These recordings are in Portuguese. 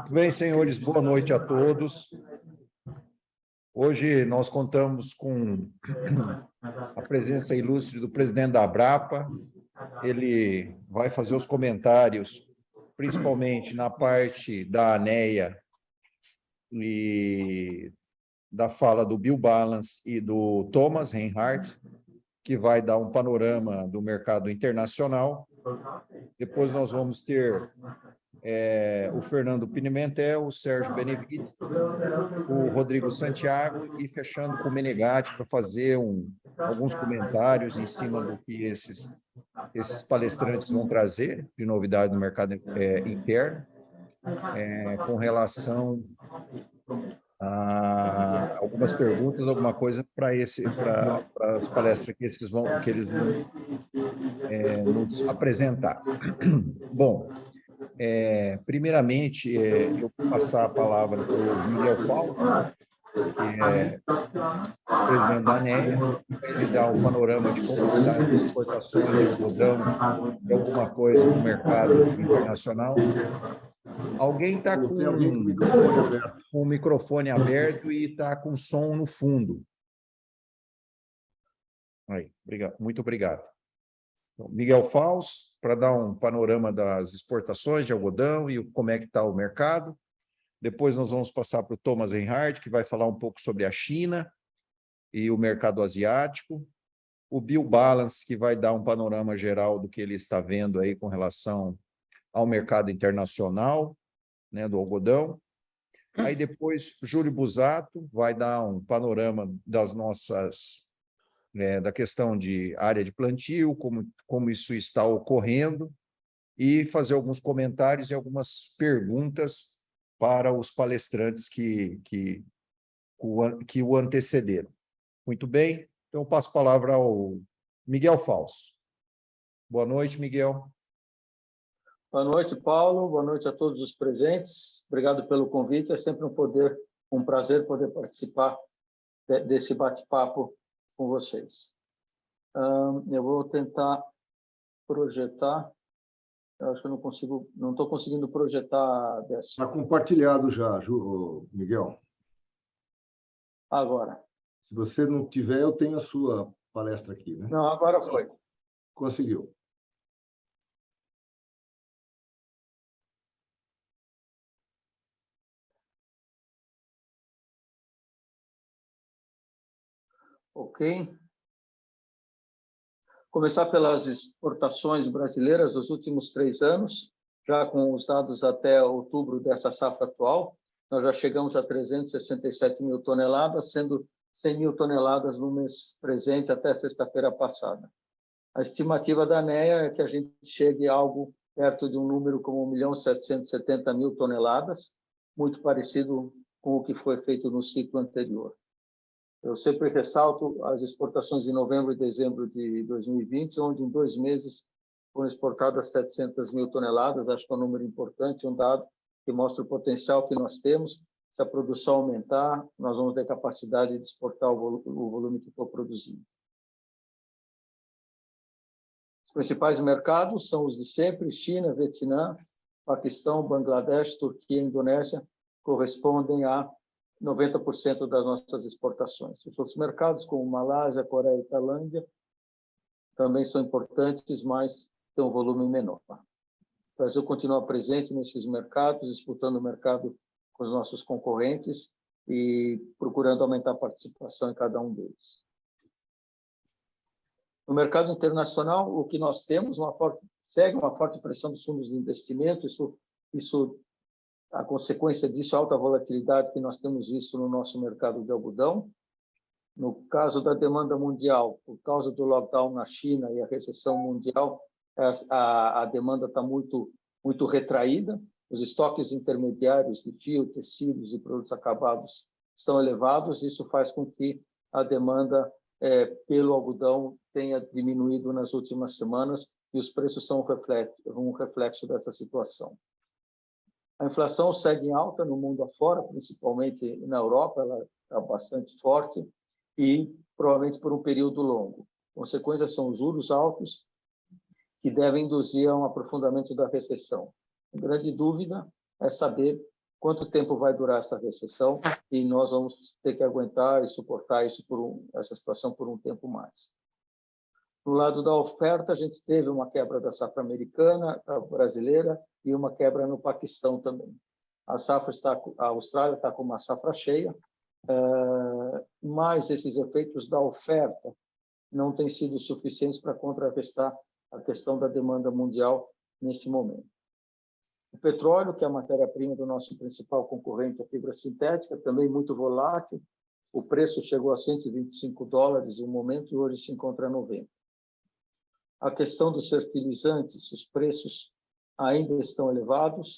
Bem, senhores, boa noite a todos. Hoje nós contamos com a presença ilustre do presidente da Abrapa. Ele vai fazer os comentários, principalmente na parte da ANEA e da fala do Bill Balance e do Thomas Reinhardt, que vai dar um panorama do mercado internacional. Depois nós vamos ter o Fernando Pimentel, o Sérgio Benevides, o Rodrigo Santiago e fechando com o Menegatti para fazer alguns comentários em cima do que esses palestrantes vão trazer de novidade no mercado interno, com relação a algumas perguntas, alguma coisa para as palestras que eles vão nos apresentar. Bom, primeiramente, eu vou passar a palavra para o Miguel Paulo, que é o presidente da ANEA, ele dá um panorama de como está as exportações de algodão e alguma coisa no mercado internacional. Alguém está com o microfone aberto e está com som no fundo. Aí, muito obrigado. Então, Miguel Fausto, para dar um panorama das exportações de algodão e como é que está o mercado. Depois nós vamos passar para o Thomas Reinhardt, que vai falar um pouco sobre a China e o mercado asiático. O Bill Balance, que vai dar um panorama geral do que ele está vendo aí com relação ao mercado internacional, né, do algodão. Aí depois, Júlio Busato vai dar um panorama das nossas... da questão de área de plantio, como isso está ocorrendo, e fazer alguns comentários e algumas perguntas para os palestrantes que o antecederam. Muito bem, então eu passo a palavra ao Miguel Fausto. Boa noite, Miguel. Boa noite, Paulo. Boa noite a todos os presentes. Obrigado pelo convite. É sempre um prazer poder participar desse bate-papo com vocês. Eu vou tentar projetar. Eu acho que eu não estou conseguindo projetar dessa. Está compartilhado já, Miguel. Agora. Se você não tiver, eu tenho a sua palestra aqui, né? Não, agora foi. Conseguiu. Ok. Começar pelas exportações brasileiras dos últimos 3 anos, já com os dados até outubro dessa safra atual, nós já chegamos a 367 mil toneladas, sendo 100 mil toneladas no mês presente até sexta-feira passada. A estimativa da ANEA é que a gente chegue a algo perto de um número como 1.770.000 toneladas, muito parecido com o que foi feito no ciclo anterior. Eu sempre ressalto as exportações de novembro e dezembro de 2020, onde em 2 meses foram exportadas 700 mil toneladas. Acho que é um número importante, um dado que mostra o potencial que nós temos. Se a produção aumentar, nós vamos ter capacidade de exportar o volume que for produzido. Os principais mercados são os de sempre: China, Vietnã, Paquistão, Bangladesh, Turquia e Indonésia, correspondem a 90% das nossas exportações. Os outros mercados, como Malásia, Coreia e Tailândia, também são importantes, mas têm um volume menor. O Brasil continua presente nesses mercados, disputando o mercado com os nossos concorrentes e procurando aumentar a participação em cada um deles. No mercado internacional, o que nós temos segue uma forte pressão dos fundos de investimento. A consequência disso é a alta volatilidade que nós temos visto no nosso mercado de algodão. No caso da demanda mundial, por causa do lockdown na China e a recessão mundial, a demanda está muito retraída. Os estoques intermediários de fio, tecidos e produtos acabados estão elevados. Isso faz com que a demanda pelo algodão tenha diminuído nas últimas semanas e os preços são um reflexo dessa situação. A inflação segue em alta no mundo afora, principalmente na Europa, ela está bastante forte e provavelmente por um período longo. Consequências são os juros altos, que devem induzir a um aprofundamento da recessão. A grande dúvida é saber quanto tempo vai durar essa recessão e nós vamos ter que aguentar e suportar isso essa situação por um tempo mais. No lado da oferta, a gente teve uma quebra da safra americana, a brasileira, e uma quebra no Paquistão também. A Austrália está com uma safra cheia, mas esses efeitos da oferta não têm sido suficientes para contrarrestar a questão da demanda mundial nesse momento. O petróleo, que é a matéria-prima do nosso principal concorrente, a fibra sintética, também muito volátil. O preço chegou a $125 em um momento e hoje se encontra a 90. A questão dos fertilizantes, os preços ainda estão elevados.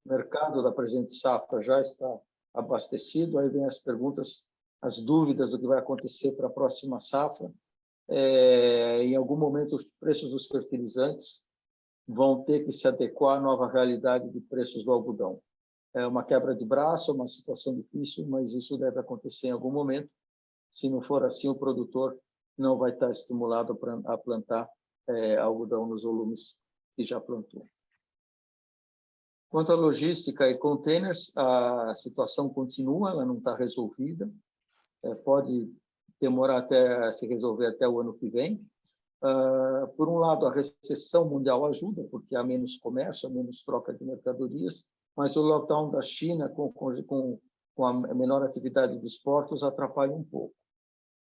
O mercado da presente safra já está abastecido. Aí vem as perguntas, as dúvidas do que vai acontecer para a próxima safra. Em algum momento, os preços dos fertilizantes vão ter que se adequar à nova realidade de preços do algodão. É uma quebra de braço, uma situação difícil, mas isso deve acontecer em algum momento. Se não for assim, o produtor não vai estar estimulado a plantar algodão nos volumes que já plantou. Quanto à logística e containers, a situação continua, ela não está resolvida. Pode demorar até se resolver até o ano que vem. Por um lado, a recessão mundial ajuda, porque há menos comércio, há menos troca de mercadorias, mas o lockdown da China, com a menor atividade dos portos, atrapalha um pouco.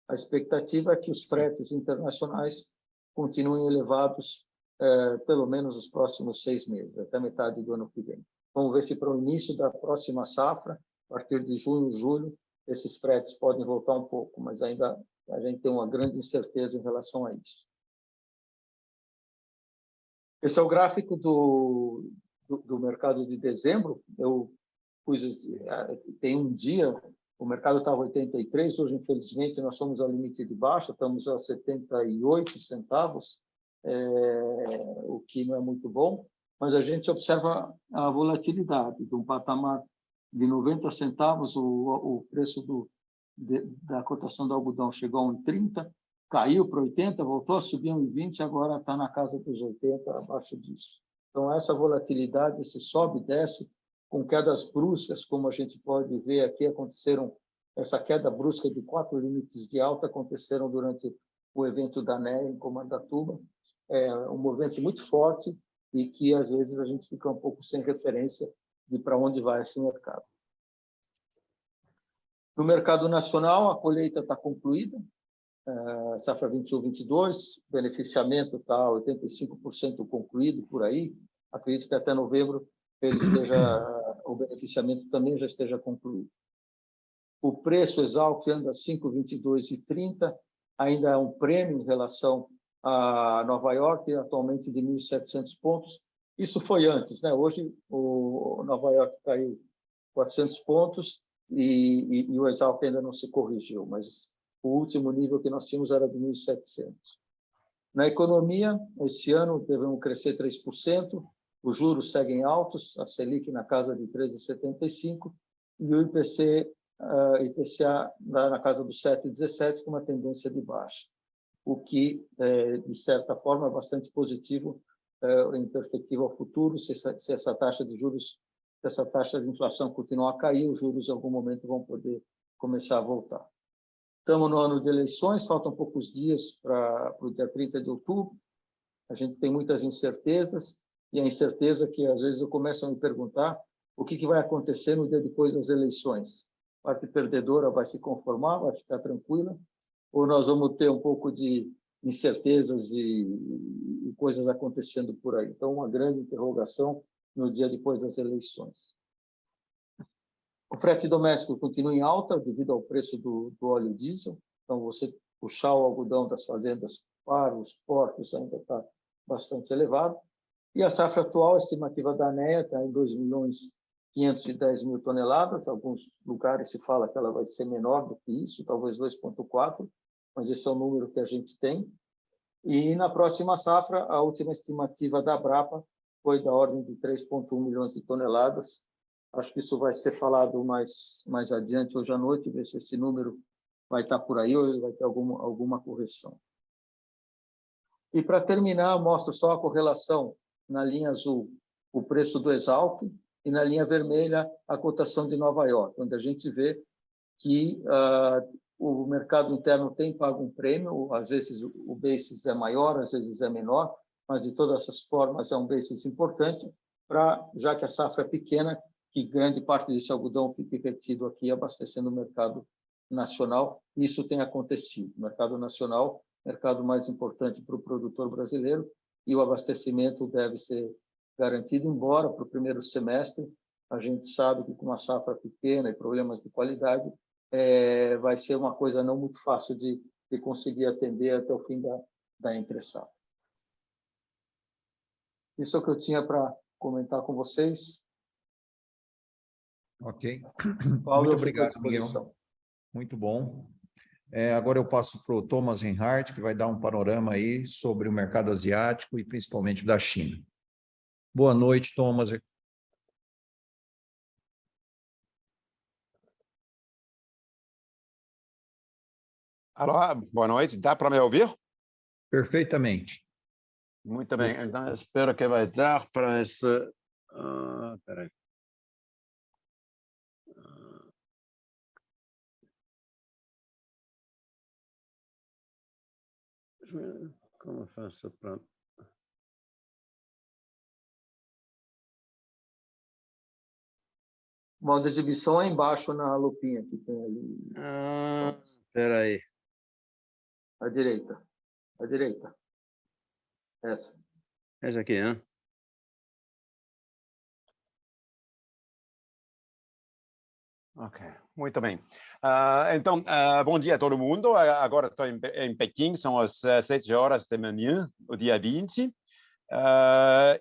A expectativa é que os fretes internacionais continuem elevados pelo menos os próximos 6 meses, até metade do ano que vem. Vamos ver se para o início da próxima safra, a partir de junho, julho, esses fretes podem voltar um pouco, mas ainda a gente tem uma grande incerteza em relação a isso. Esse é o gráfico do mercado de dezembro. Tem um dia, o mercado estava 83, hoje, infelizmente, nós somos ao limite de baixa, estamos a 78 centavos, o que não é muito bom, mas a gente observa a volatilidade de um patamar de 90 centavos, o preço da cotação do algodão chegou a 1,30, caiu para 80, voltou a subir a 1,20, agora está na casa dos 80, abaixo disso. Então, essa volatilidade, esse sobe e desce, com quedas bruscas, como a gente pode ver aqui, essa queda brusca de 4 limites de alta aconteceram durante o evento da NEA em Comandatuba. É um movimento muito forte e que, às vezes, a gente fica um pouco sem referência de para onde vai esse mercado. No mercado nacional, a colheita está concluída, safra 21-22, beneficiamento está 85% concluído por aí. Acredito que até novembro o beneficiamento também já esteja concluído. O preço Exalc anda 5,22,30, ainda é um prêmio em relação a Nova York, atualmente de 1.700 pontos. Isso foi antes, né? Hoje o Nova York caiu 400 pontos e o Exalc ainda não se corrigiu, mas o último nível que nós tínhamos era de 1.700. Na economia, esse ano devemos crescer 3%, os juros seguem altos, a Selic na casa de 13,75 e o IPCA na casa dos 7,17 com uma tendência de baixa, o que, de certa forma, é bastante positivo em perspectiva ao futuro. Se essa taxa de juros, se essa taxa de inflação continuar a cair, os juros em algum momento vão poder começar a voltar. Estamos no ano de eleições, faltam poucos dias para o dia 30 de outubro. A gente tem muitas incertezas, e a incerteza que, às vezes, eu começo a me perguntar o que vai acontecer no dia depois das eleições. A parte perdedora vai se conformar, vai ficar tranquila, ou nós vamos ter um pouco de incertezas e coisas acontecendo por aí. Então, uma grande interrogação no dia depois das eleições. O frete doméstico continua em alta devido ao preço do óleo diesel. Então, você puxar o algodão das fazendas para os portos ainda está bastante elevado. E a safra atual, a estimativa da ANEA, está em 2.510.000 toneladas. Alguns lugares se fala que ela vai ser menor do que isso, talvez 2,4, mas esse é o número que a gente tem. E na próxima safra, a última estimativa da Abrapa foi da ordem de 3,1 milhões de toneladas. Acho que isso vai ser falado mais adiante hoje à noite, ver se esse número vai estar por aí ou vai ter alguma correção. E para terminar, eu mostro só a correlação na linha azul, o preço do Exalc, e na linha vermelha a cotação de Nova York, onde a gente vê que o mercado interno tem pago um prêmio, às vezes o basis é maior, às vezes é menor, mas de todas essas formas é um basis importante, já que a safra é pequena, que grande parte desse algodão fique retido aqui, abastecendo o mercado nacional. Isso tem acontecido. O mercado nacional, mercado mais importante para o produtor brasileiro, e o abastecimento deve ser garantido, embora para o primeiro semestre a gente sabe que com uma safra pequena e problemas de qualidade, vai ser uma coisa não muito fácil de conseguir atender até o fim da entre-safra. Isso é o que eu tinha para comentar com vocês. Ok. Paulo, Muito eu fico à obrigado, Miguel. disposição. Muito bom. Agora eu passo para o Thomas Reinhardt, que vai dar um panorama aí sobre o mercado asiático e principalmente da China. Boa noite, Thomas. Alô, boa noite. Dá para me ouvir? Perfeitamente. Muito bem. Então, espero que vai dar para esse... Peraí. Como eu faço para... O modo de exibição é embaixo na lupinha que tem ali. Peraí. À direita. À direita. Essa. Essa aqui, hein? Ok, muito bem. Então, bom dia a todo mundo. Agora estou em Pequim, são as 7 horas da manhã, o dia 20.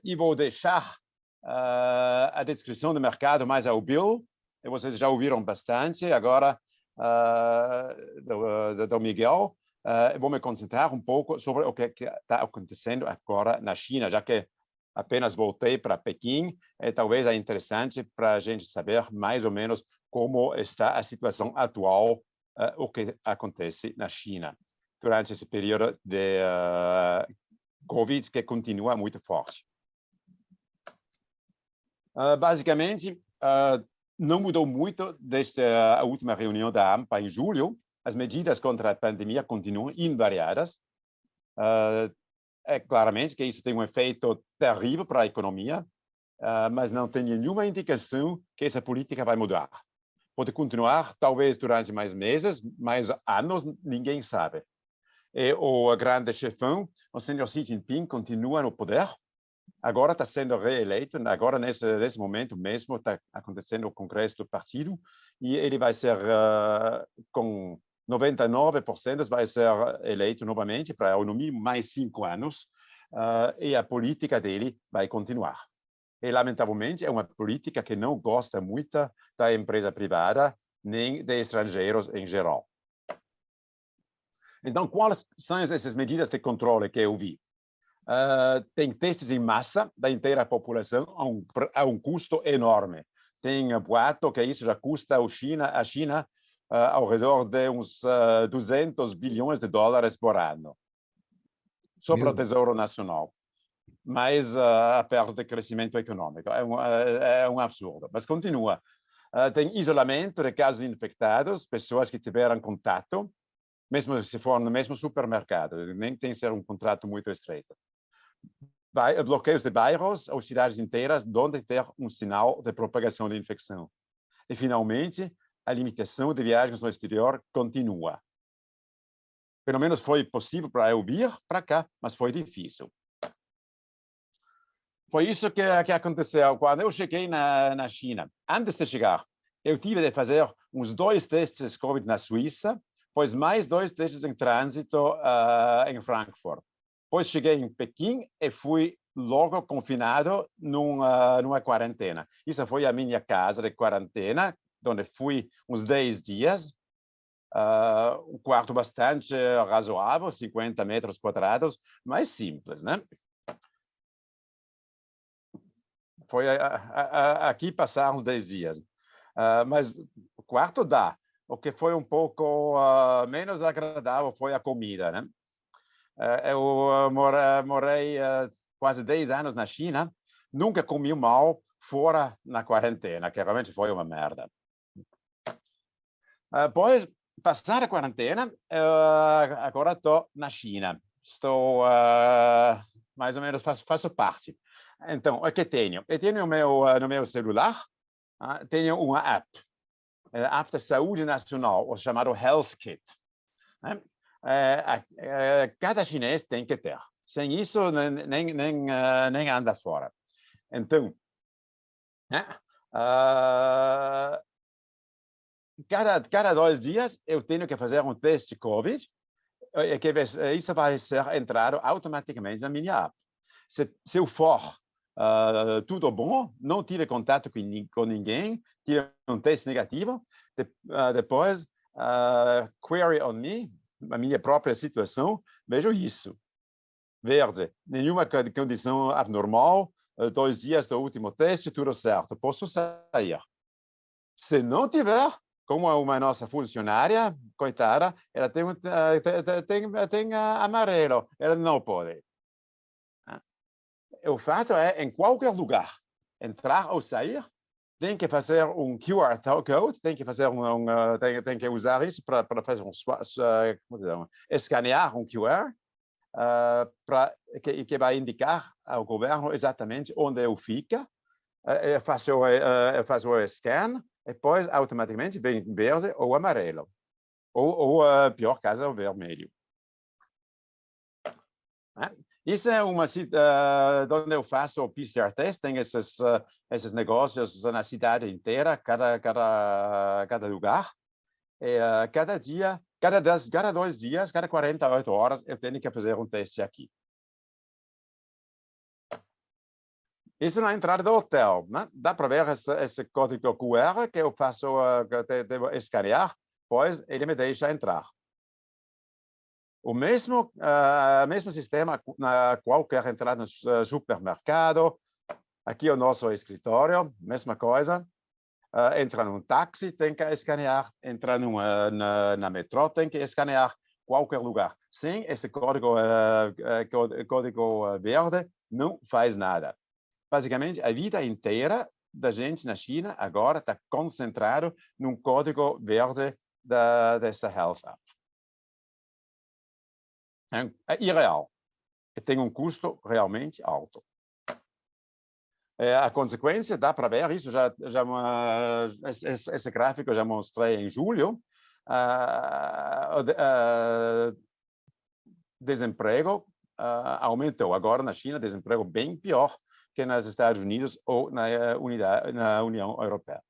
E vou deixar a descrição do mercado mais ao Bill. E vocês já ouviram bastante agora do Miguel. Vou me concentrar um pouco sobre o que está acontecendo agora na China, já que apenas voltei para Pequim. Talvez é interessante para a gente saber mais ou menos como está a situação atual, o que acontece na China durante esse período de Covid, que continua muito forte. Basicamente, não mudou muito desde a última reunião da AMPA em julho. As medidas contra a pandemia continuam invariadas. Claramente que isso tem um efeito terrível para a economia, mas não tem nenhuma indicação que essa política vai mudar. Pode continuar, talvez durante mais meses, mais anos, ninguém sabe. E o grande chefão, o senhor Xi Jinping, continua no poder. Agora está sendo reeleito, agora nesse momento mesmo está acontecendo o congresso do partido, e ele vai ser, com 99%, vai ser eleito novamente para no mínimo mais 5 anos, e a política dele vai continuar. E, lamentavelmente, é uma política que não gosta muito da empresa privada, nem de estrangeiros em geral. Então, quais são essas medidas de controle que eu vi? Tem testes em massa da inteira população a um custo enorme. Tem boato que isso já custa a China ao redor de uns 200 bilhões de dólares por ano. Só para o Tesouro Nacional. Mas perto do crescimento econômico. É um absurdo. Mas continua. Tem isolamento de casos infectados, pessoas que tiveram contato, mesmo se for no mesmo supermercado, nem tem que ser um contrato muito estreito. Bloqueios de bairros ou cidades inteiras onde ter um sinal de propagação de infecção. E, finalmente, a limitação de viagens no exterior continua. Pelo menos foi possível para eu vir para cá, mas foi difícil. Foi isso que aconteceu quando eu cheguei na China. Antes de chegar, eu tive de fazer uns 2 testes COVID na Suíça, depois mais 2 testes em trânsito em Frankfurt. Depois cheguei em Pequim e fui logo confinado numa quarentena. Isso foi a minha casa de quarentena, onde fui uns 10 dias. Um quarto bastante razoável, 50 metros quadrados, mas simples, né? Foi aqui passaram uns 10 dias. Mas o quarto dá. O que foi um pouco menos agradável foi a comida, né? Eu morei quase 10 anos na China, nunca comi mal fora na quarentena, que realmente foi uma merda. Após passar a quarentena, agora estou na China. Estou, mais ou menos, faço parte. Então, o que tenho? Eu tenho no meu celular, tenho uma app. App da Saúde Nacional, o chamado Health Kit. Cada chinês tem que ter. Sem isso, nem anda fora. Então, cada 2 dias eu tenho que fazer um teste COVID, isso vai ser entrado automaticamente na minha app. Se eu for tudo bom, não tive contato com ninguém, tive um teste negativo, depois, query on me, a minha própria situação, vejo isso. Verde, nenhuma condição abnormal, 2 dias do último teste, tudo certo, posso sair. Se não tiver, como uma nossa funcionária, coitada, ela tem amarelo, ela não pode. O fato é, em qualquer lugar, entrar ou sair, tem que fazer um QR code, tem que fazer tem que usar isso para fazer escanear um QR, que vai indicar ao governo exatamente onde eu fico. Eu faço o scan, e depois automaticamente vem verde ou amarelo, ou pior caso, o vermelho. Isso é uma onde eu faço o PCR test, tem esses negócios na cidade inteira, cada lugar. E, cada dia, cada 2 dias, cada 48 horas, eu tenho que fazer um teste aqui. Isso na entrada do hotel, né? Dá para ver esse código QR que eu faço, devo escanear, pois ele me deixa entrar. O mesmo sistema na qualquer entrada no supermercado. Aqui é o nosso escritório, mesma coisa. Entra num táxi, tem que escanear. Entra na metrô, tem que escanear. Qualquer lugar. Sem esse código verde, não faz nada. Basicamente, a vida inteira da gente na China agora está concentrado num código verde dessa Health App. É irreal. E tem um custo realmente alto. A consequência, dá para ver isso, esse gráfico eu já mostrei em julho. Desemprego aumentou. Agora na China, desemprego bem pior que nos Estados Unidos ou na União Europeia.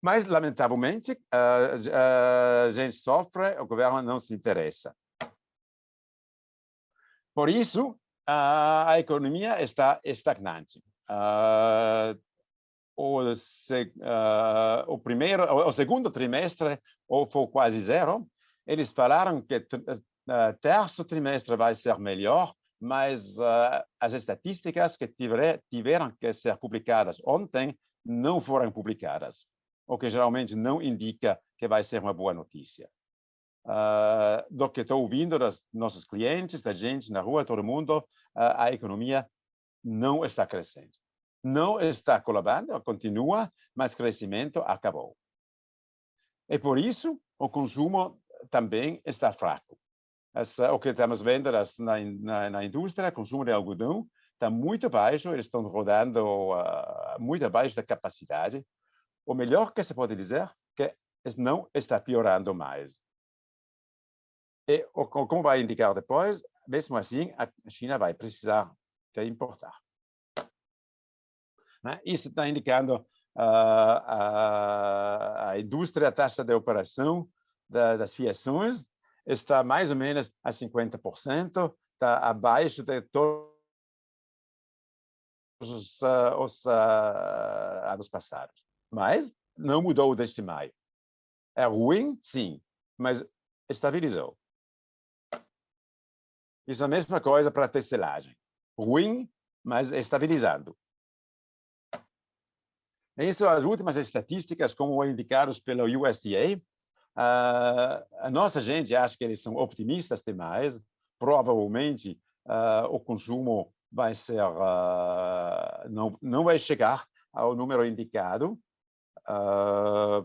Mas, lamentavelmente, a gente sofre, o governo não se interessa. Por isso, a economia está estagnante. O segundo trimestre foi quase zero. Eles falaram que o terceiro trimestre vai ser melhor, mas as estatísticas que tiveram que ser publicadas ontem não foram publicadas, o que geralmente não indica que vai ser uma boa notícia. Do que estou ouvindo dos nossos clientes, da gente na rua, todo mundo, a economia não está crescendo. Não está colabando, continua, mas crescimento acabou. E por isso, o consumo também está fraco. O que estamos vendo na indústria, o consumo de algodão está muito baixo, eles estão rodando muito abaixo da capacidade. O melhor que se pode dizer é que não está piorando mais. E, como vai indicar depois, mesmo assim, a China vai precisar de importar. Isso está indicando a indústria, a taxa de operação das fiações está mais ou menos a 50%, está abaixo de todos os anos passados. Mas não mudou desde maio. É ruim, sim, mas estabilizou. Isso é a mesma coisa para a tecelagem. Ruim, mas estabilizando. Isso, as últimas estatísticas, como indicadas pelo USDA, a nossa gente acha que eles são optimistas demais. Provavelmente, o consumo vai ser, não vai chegar ao número indicado,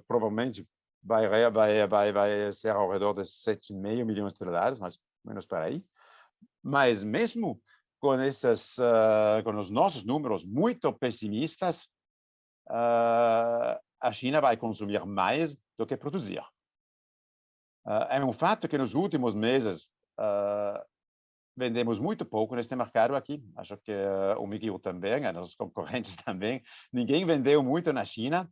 provavelmente vai ser ao redor de 7,5 milhões de dólares, mais ou menos por aí. Mas mesmo com com os nossos números muito pessimistas, a China vai consumir mais do que produzir. É um fato que nos últimos meses vendemos muito pouco neste mercado aqui. Acho que o Miguel também, os concorrentes também. Ninguém vendeu muito na China,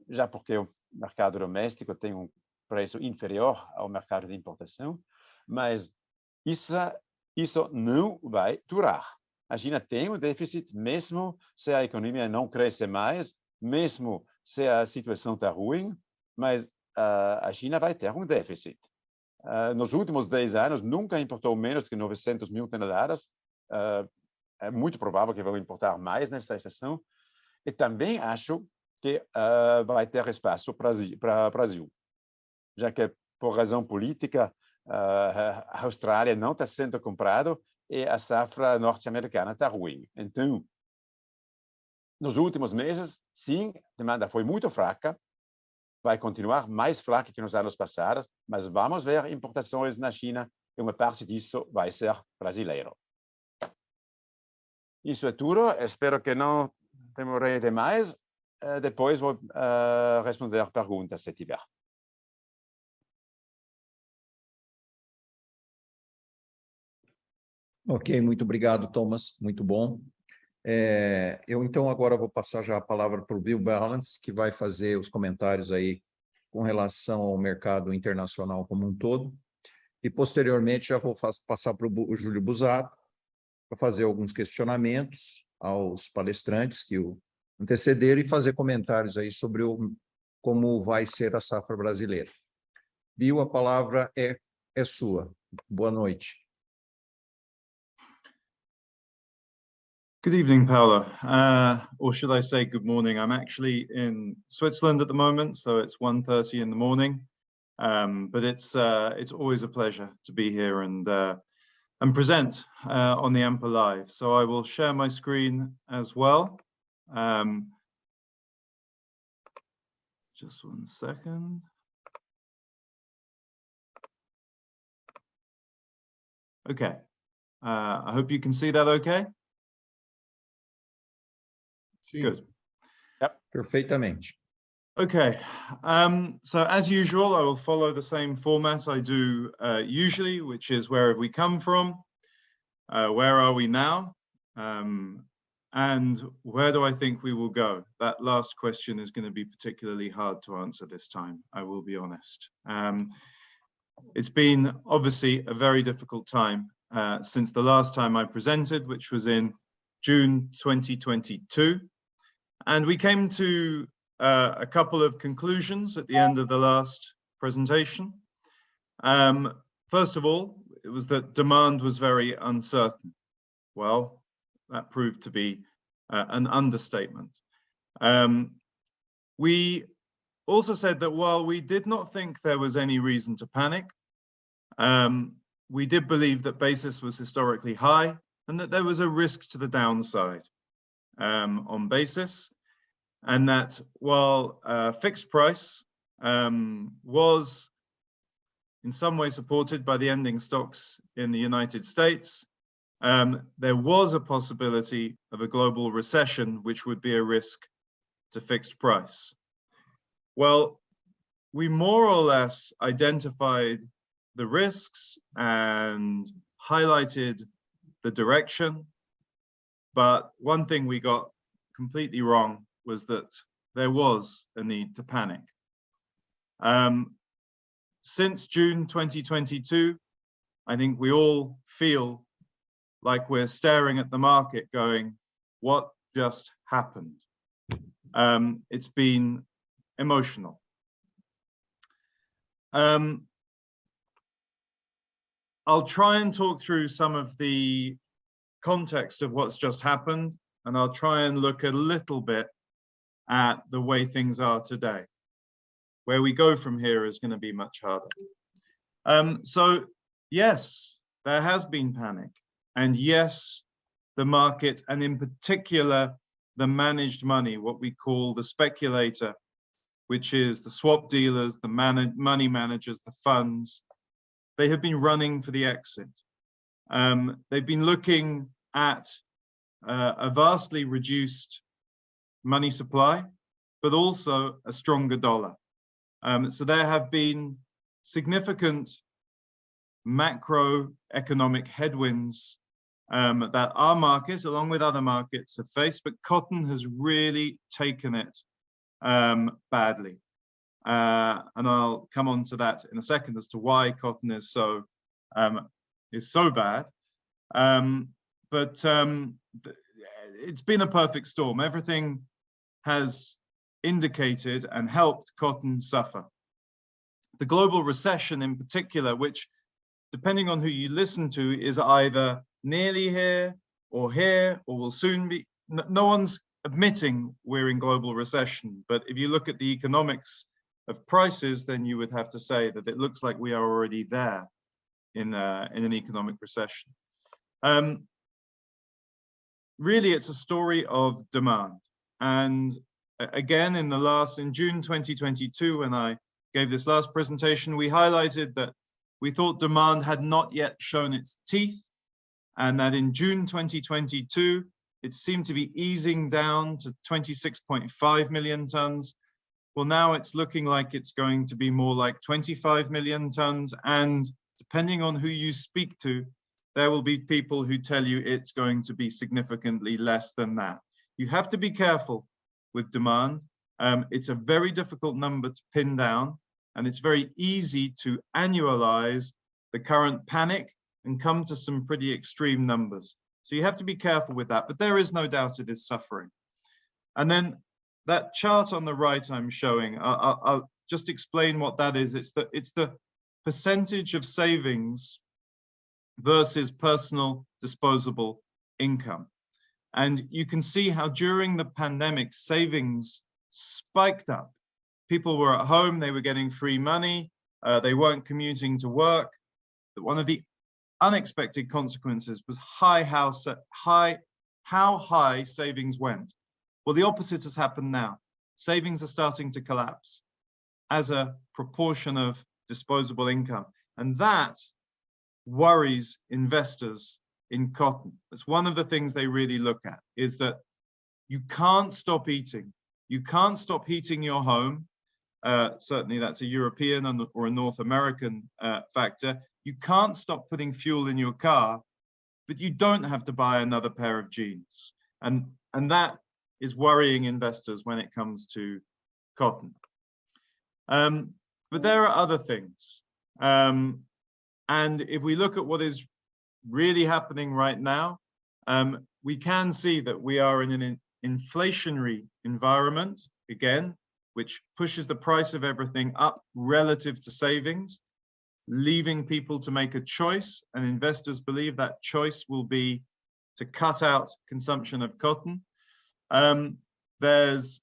já porque o mercado doméstico tem um preço inferior ao mercado de importação. Mas isso não vai durar. A China tem um déficit, mesmo se a economia não cresce mais, mesmo se a situação está ruim, mas a China vai ter um déficit. Nos últimos 10 anos, nunca importou menos que 900 mil toneladas. É muito provável que vão importar mais nesta estação. E também acho que vai ter espaço para o Brasil, já que, por razão política, a Austrália não está sendo comprado e a safra norte-americana está ruim. Então, nos últimos meses, sim, a demanda foi muito fraca, vai continuar mais fraca que nos anos passados, mas vamos ver importações na China e uma parte disso vai ser brasileiro. Isso é tudo. Espero que não demorei demais. Depois vou responder perguntas, se tiver. Ok, muito obrigado, Thomas. Muito bom. Eu, então, agora vou passar já a palavra para o Bill Balance, que vai fazer os comentários aí com relação ao mercado internacional como um todo. E, posteriormente, já vou passar para o Júlio Busato para fazer alguns questionamentos aos palestrantes que o antecederam e fazer comentários aí sobre como vai ser a safra brasileira. Bill, a palavra é sua. Boa noite. Good evening, Paolo, or should I say good morning? I'm actually in Switzerland at the moment, so it's 1:30 in the morning. But it's always a pleasure to be here and present on the AMPA Live. So I will share my screen as well. Just 1 second. Okay, I hope you can see that okay? Good. Yep. Perfeitamente. Okay, so as usual, I will follow the same format I do usually, which is where have we come from, where are we now, and where do I think we will go? That last question is going to be particularly hard to answer this time, I will be honest. It's been obviously a very difficult time since the last time I presented, which was in June 2022. And we came to a couple of conclusions at the end of the last presentation. First of all, it was that demand was very uncertain. Well, that proved to be an understatement. We also said that while we did not think there was any reason to panic, we did believe that basis was historically high and that there was a risk to the downside on basis, and that while fixed price was in some way supported by the ending stocks in the United States, there was a possibility of a global recession, which would be a risk to fixed price. Well, we more or less identified the risks and highlighted the direction, but one thing we got completely wrong was that there was a need to panic. Since June 2022, I think we all feel like we're staring at the market going, what just happened? It's been emotional. I'll try and talk through some of the context of what's just happened, and I'll try and look a little bit at the way things are today. Where we go from here is going to be much harder. So yes, there has been panic, and yes, the market, and in particular, the managed money, what we call the speculator, which is the swap dealers, the money managers, the funds. They have been running for the exit. They've been looking at a vastly reduced money supply, but also a stronger dollar. So there have been significant macroeconomic headwinds that our markets, along with other markets, have faced, but cotton has really taken it badly. And I'll come on to that in a second as to why cotton is so bad. But it's been a perfect storm. Everything has indicated and helped cotton suffer. The global recession in particular, which depending on who you listen to is either nearly here or will soon be, no one's admitting we're in global recession. But if you look at the economics of prices, then you would have to say that it looks like we are already there in an economic recession. Really, it's a story of demand. And again, in June 2022, when I gave this last presentation, we highlighted that we thought demand had not yet shown its teeth, and that in June 2022, it seemed to be easing down to 26.5 million tons. Well, now it's looking like it's going to be more like 25 million tons. And depending on who you speak to, there will be people who tell you it's going to be significantly less than that. You have to be careful with demand. It's a very difficult number to pin down, and it's very easy to annualize the current panic and come to some pretty extreme numbers. So you have to be careful with that, but there is no doubt it is suffering. And then that chart on the right I'm showing, I'll just explain what that is. It's the percentage of savings versus personal disposable income. And you can see how during the pandemic, savings spiked up. People were at home, they were getting free money, they weren't commuting to work. But one of the unexpected consequences was how high savings went. Well, the opposite has happened now. Savings are starting to collapse as a proportion of disposable income. And that worries investors in cotton. It's one of the things they really look at, is that you can't stop eating. You can't stop heating your home. Certainly that's a European or a North American factor. You can't stop putting fuel in your car, but you don't have to buy another pair of jeans. And that is worrying investors when it comes to cotton. But there are other things. And if we look at what is really happening right now, we can see that we are in an inflationary environment, again, which pushes the price of everything up relative to savings, leaving people to make a choice. And investors believe that choice will be to cut out consumption of cotton. There's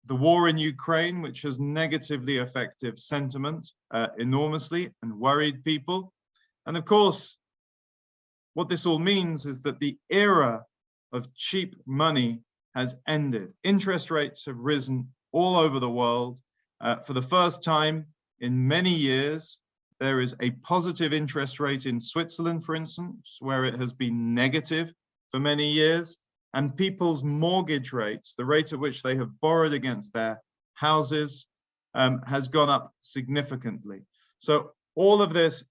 the war in Ukraine, which has negatively affected sentiment enormously and worried people. And of course, what this all means is that the era of cheap money has ended. Interest rates have risen all over the world. For the first time in many years, there is a positive interest rate in Switzerland, for instance, where it has been negative for many years. And people's mortgage rates, the rate at which they have borrowed against their houses, has gone up significantly. So all of this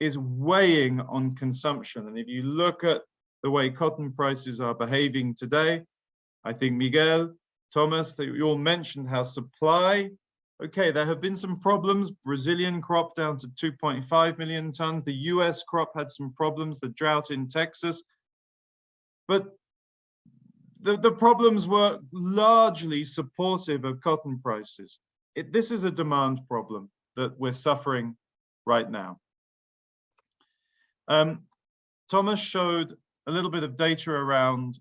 is weighing on consumption. And if you look at the way cotton prices are behaving today, I think Miguel, Thomas, you all mentioned how supply, okay, there have been some problems. Brazilian crop down to 2.5 million tons. The US crop had some problems, the drought in Texas. But the problems were largely supportive of cotton prices. This is a demand problem that we're suffering right now. Thomas showed a little bit of data around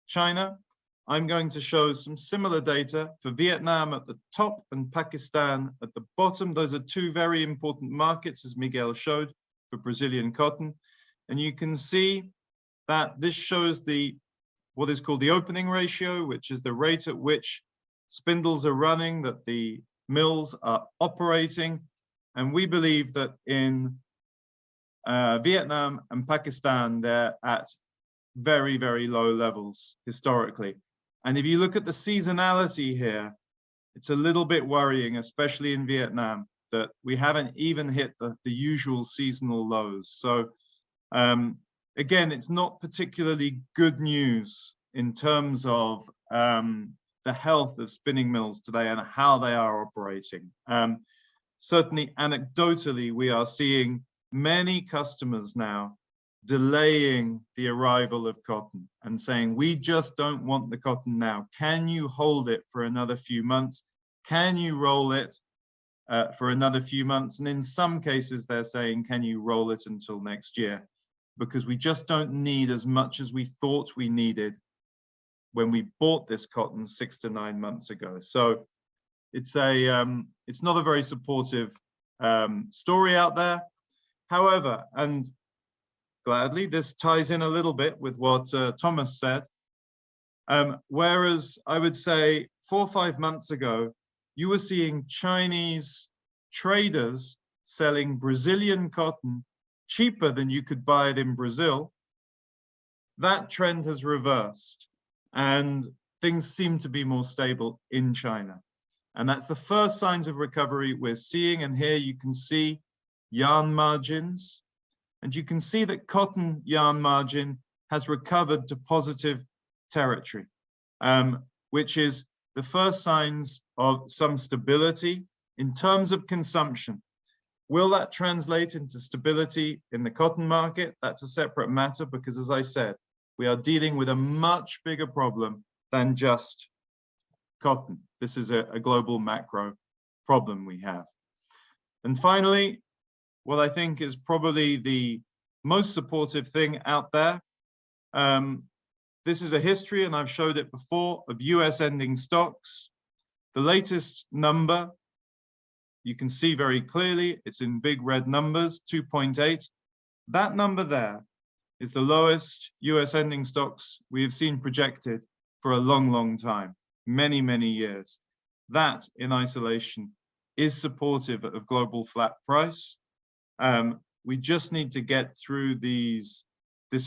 China. I'm going to show some similar data for Vietnam at the top and Pakistan at the bottom. Those are two very important markets, as Miguel showed, for Brazilian cotton. And you can see that this shows what is called the opening ratio, which is the rate at which spindles are running, that the mills are operating. And we believe that in Vietnam and Pakistan, they're at very, very low levels historically. And if you look at the seasonality here, it's a little bit worrying, especially in Vietnam, that we haven't even hit the usual seasonal lows. So again, it's not particularly good news in terms of the health of spinning mills today and how they are operating. Certainly anecdotally, we are seeing many customers now delaying the arrival of cotton and saying, we just don't want the cotton now. Can you hold it for another few months? Can you roll it for another few months? And in some cases, they're saying, can you roll it until next year? Because we just don't need as much as we thought we needed when we bought this cotton 6 to 9 months ago. So it's not a very supportive story out there. However, and gladly, this ties in a little bit with what Thomas said. Whereas I would say 4 or 5 months ago, you were seeing Chinese traders selling Brazilian cotton cheaper than you could buy it in Brazil. That trend has reversed and things seem to be more stable in China. And that's the first signs of recovery we're seeing. And here you can see yarn margins. And you can see that cotton yarn margin has recovered to positive territory, which is the first signs of some stability in terms of consumption. Will that translate into stability in the cotton market? That's a separate matter because, as I said, we are dealing with a much bigger problem than just cotton. This is a global macro problem we have. And finally, what I think is probably the most supportive thing out there. This is a history, and I've showed it before, of US ending stocks. The latest number, you can see very clearly, it's in big red numbers, 2.8. That number there is the lowest US ending stocks we have seen projected for a long, long time, many, many years. That in isolation is supportive of global flat price. We just need to get through this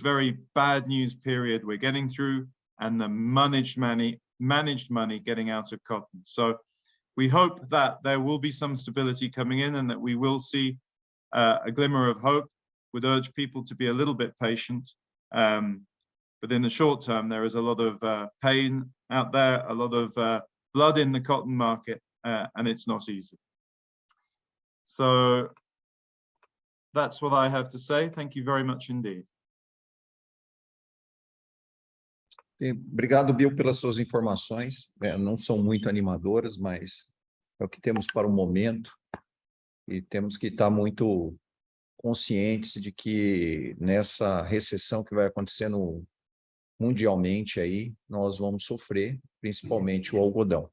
very bad news period we're getting through and the managed money getting out of cotton. So we hope that there will be some stability coming in and that we will see a glimmer of hope. Would urge people to be a little bit patient. But in the short term, there is a lot of pain out there, a lot of blood in the cotton market, and it's not easy. So that's what I have to say. Thank you very much indeed. Obrigado, Bill, pelas suas informações. Não são muito animadoras, mas é o que temos para o momento. E temos que estar muito conscientes de que nessa recessão que vai acontecendo mundialmente aí, nós vamos sofrer, principalmente o algodão.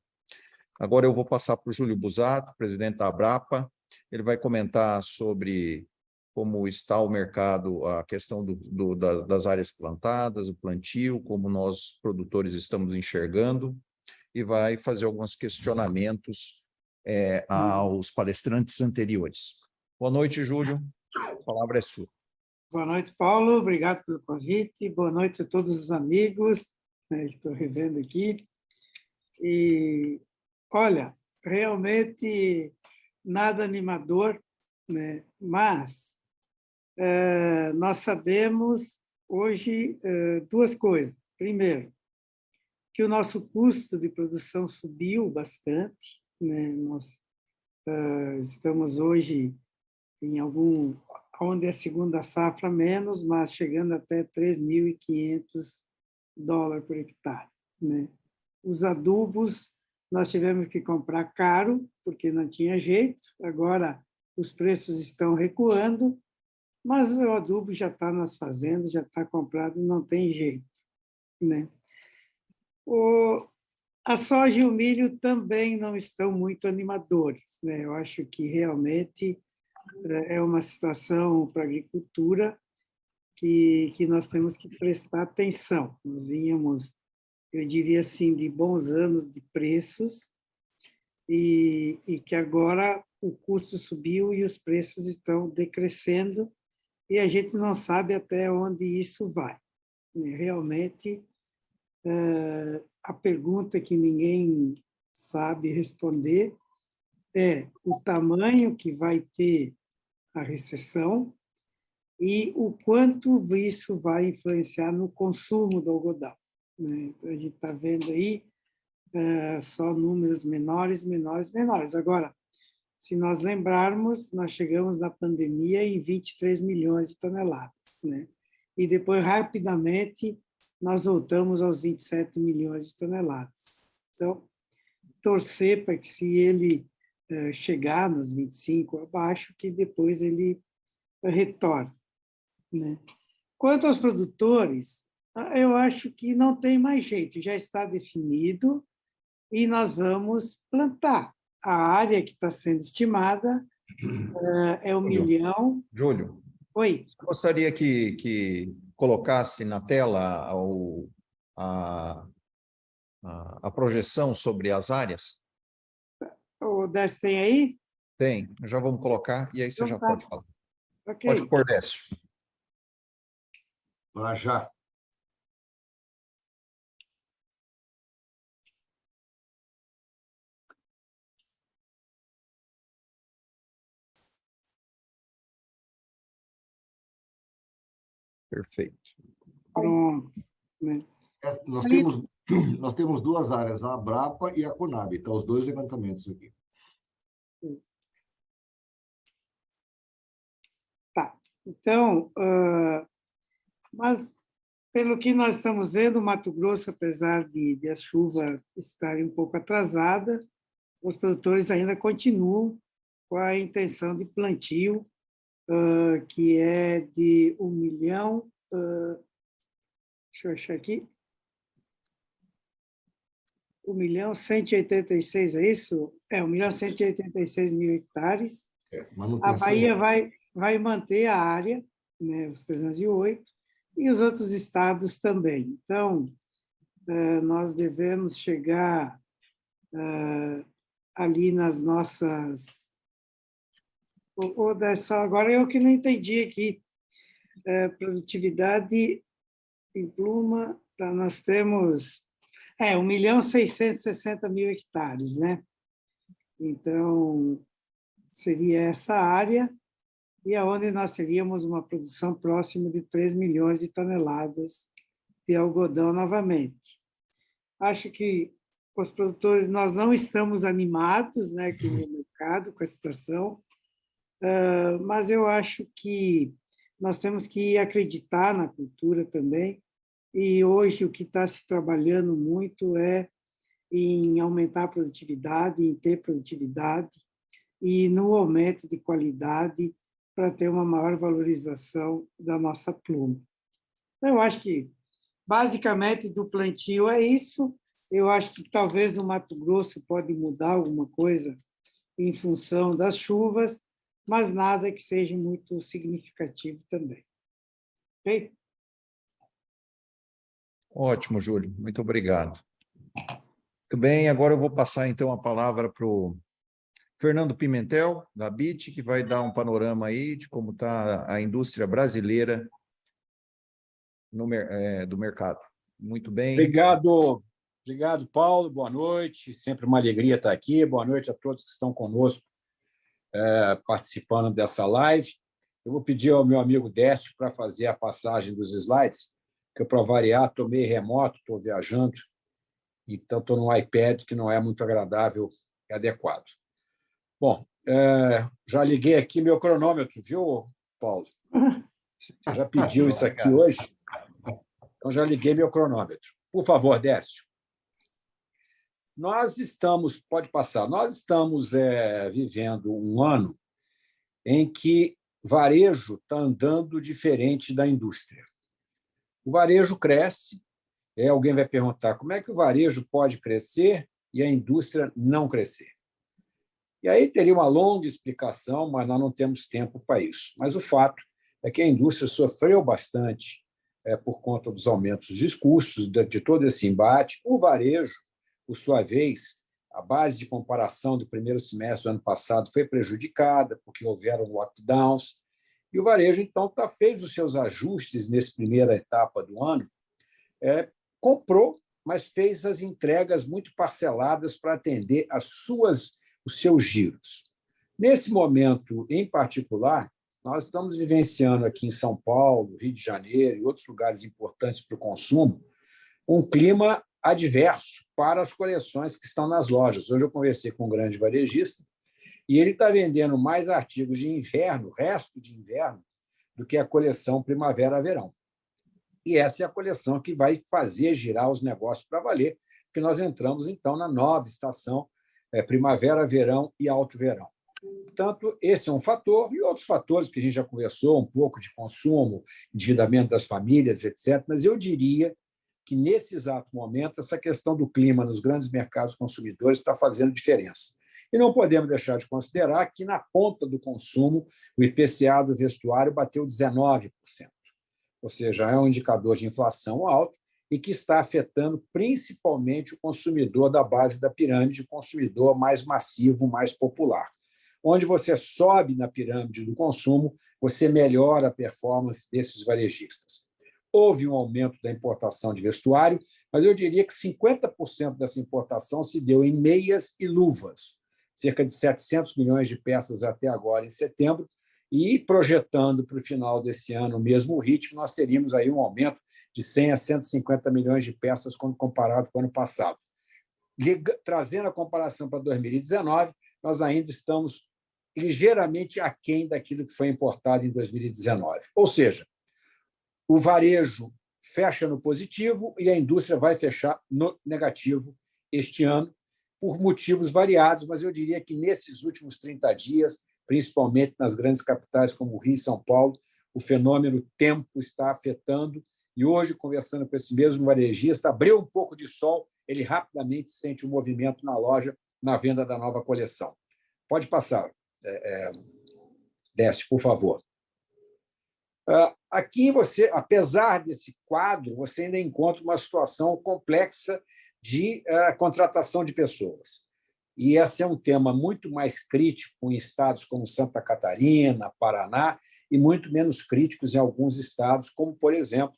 Agora eu vou passar para o Júlio Busato, presidente da Abrapa. Ele vai comentar sobre como está o mercado, a questão das áreas plantadas, o plantio, como nós, produtores, estamos enxergando, e vai fazer alguns questionamentos aos palestrantes anteriores. Boa noite, Júlio. A palavra é sua. Boa noite, Paulo. Obrigado pelo convite. Boa noite a todos os amigos. Estou revendo aqui. E, olha, realmente nada animador, né? Mas nós sabemos hoje duas coisas. Primeiro, que o nosso custo de produção subiu bastante, né? Nós estamos hoje em onde é a segunda safra menos, mas chegando até $3.500 por hectare, né? Os adubos nós tivemos que comprar caro, porque não tinha jeito. Agora os preços estão recuando, mas o adubo já está nas fazendas, já está comprado, não tem jeito, né? A soja e o milho também não estão muito animadores, né? Eu acho que realmente é uma situação para a agricultura que nós temos que prestar atenção. Nós vínhamos, eu diria assim, de bons anos de preços, e que agora o custo subiu e os preços estão decrescendo, e a gente não sabe até onde isso vai. Realmente, a pergunta que ninguém sabe responder é o tamanho que vai ter a recessão e o quanto isso vai influenciar no consumo do algodão. Então, a gente está vendo aí só números menores. Agora, se nós lembrarmos, nós chegamos na pandemia em 23 milhões de toneladas, né? E depois, rapidamente, nós voltamos aos 27 milhões de toneladas. Então, torcer para que, se ele chegar nos 25 abaixo, que depois ele retorne, né? Quanto aos produtores, eu acho que não tem mais jeito, já está definido e nós vamos plantar. A área que está sendo estimada é 1 milhão. Júlio, Oi. eu gostaria que colocasse na tela a projeção sobre as áreas. O Décio tem aí? Tem, já vamos colocar, e aí você Então já tá. pode falar. Ok. Pode pôr, Décio. Para já. Perfeito. Pronto, né? Nós temos duas áreas, a Abrapa e a Conab, então os dois levantamentos aqui. Tá. Então, mas pelo que nós estamos vendo, o Mato Grosso, apesar de a chuva estar um pouco atrasada, os produtores ainda continuam com a intenção de plantio, que é de 1 milhão, deixa eu achar aqui, 1.186.000, é isso? 1.186.000 hectares. A Bahia vai manter a área, né, os 308, e os outros estados também. Então, nós devemos chegar ali nas nossas... Agora eu que não entendi aqui. Produtividade em pluma, tá, nós temos 1.660.000 hectares, né? Então, seria essa área, e aonde nós teríamos uma produção próxima de 3 milhões de toneladas de algodão novamente. Acho que os produtores, nós não estamos animados, né, com o mercado, com a situação, mas eu acho que nós temos que acreditar na cultura também, e hoje o que está se trabalhando muito é em aumentar a produtividade, em ter produtividade, e no aumento de qualidade para ter uma maior valorização da nossa pluma. Então, eu acho que, basicamente, do plantio é isso. Eu acho que talvez o Mato Grosso pode mudar alguma coisa em função das chuvas, mas nada que seja muito significativo também. Ok? Ótimo, Júlio. Muito obrigado. Muito bem, agora eu vou passar, então, a palavra para o Fernando Pimentel, da BIT, que vai dar um panorama aí de como está a indústria brasileira do mercado. Muito bem. Obrigado, Paulo. Boa noite. Sempre uma alegria estar aqui. Boa noite a todos que estão conosco participando dessa live. Eu vou pedir ao meu amigo Décio para fazer a passagem dos slides, que eu, para variar, estou meio remoto, estou viajando, então estou no iPad, que não é muito agradável e adequado. Bom, já liguei aqui meu cronômetro, viu, Paulo? Você já pediu isso aqui hoje? Então, já liguei meu cronômetro. Por favor, Décio. Nós estamos vivendo um ano em que varejo está andando diferente da indústria. O varejo cresce, alguém vai perguntar como é que o varejo pode crescer e a indústria não crescer. E aí teria uma longa explicação, mas nós não temos tempo para isso. Mas o fato é que a indústria sofreu bastante por conta dos aumentos dos custos, de todo esse embate. O varejo, por sua vez, a base de comparação do primeiro semestre do ano passado foi prejudicada, porque houveram lockdowns, e o varejo, então, fez os seus ajustes nessa primeira etapa do ano, comprou, mas fez as entregas muito parceladas para atender os seus giros. Nesse momento, em particular, nós estamos vivenciando aqui em São Paulo, Rio de Janeiro e outros lugares importantes para o consumo, um clima adverso para as coleções que estão nas lojas. Hoje eu conversei com um grande varejista e ele está vendendo mais artigos de inverno, resto de inverno, do que a coleção primavera-verão. E essa é a coleção que vai fazer girar os negócios para valer, porque nós entramos, então, na nova estação primavera, verão e alto verão. Portanto, esse é um fator, e outros fatores que a gente já conversou, um pouco de consumo, endividamento das famílias, etc. Mas eu diria que, nesse exato momento, essa questão do clima nos grandes mercados consumidores está fazendo diferença. E não podemos deixar de considerar que, na ponta do consumo, o IPCA do vestuário bateu 19%. Ou seja, é um indicador de inflação alto e que está afetando principalmente o consumidor da base da pirâmide, o consumidor mais massivo, mais popular. Onde você sobe na pirâmide do consumo, você melhora a performance desses varejistas. Houve um aumento da importação de vestuário, mas eu diria que 50% dessa importação se deu em meias e luvas, cerca de 700 milhões de peças até agora, em setembro, e projetando para o final desse ano o mesmo ritmo, nós teríamos aí um aumento de 100 a 150 milhões de peças quando comparado com o ano passado. Trazendo a comparação para 2019, nós ainda estamos ligeiramente aquém daquilo que foi importado em 2019. Ou seja, o varejo fecha no positivo e a indústria vai fechar no negativo este ano, por motivos variados, mas eu diria que nesses últimos 30 dias, principalmente nas grandes capitais como Rio e São Paulo, o fenômeno tempo está afetando. E hoje, conversando com esse mesmo varejista, abriu um pouco de sol, ele rapidamente sente um movimento na loja, na venda da nova coleção. Pode passar, Décio, por favor. Aqui, você, apesar desse quadro, você ainda encontra uma situação complexa de contratação de pessoas. E esse é um tema muito mais crítico em estados como Santa Catarina, Paraná, e muito menos críticos em alguns estados, como, por exemplo,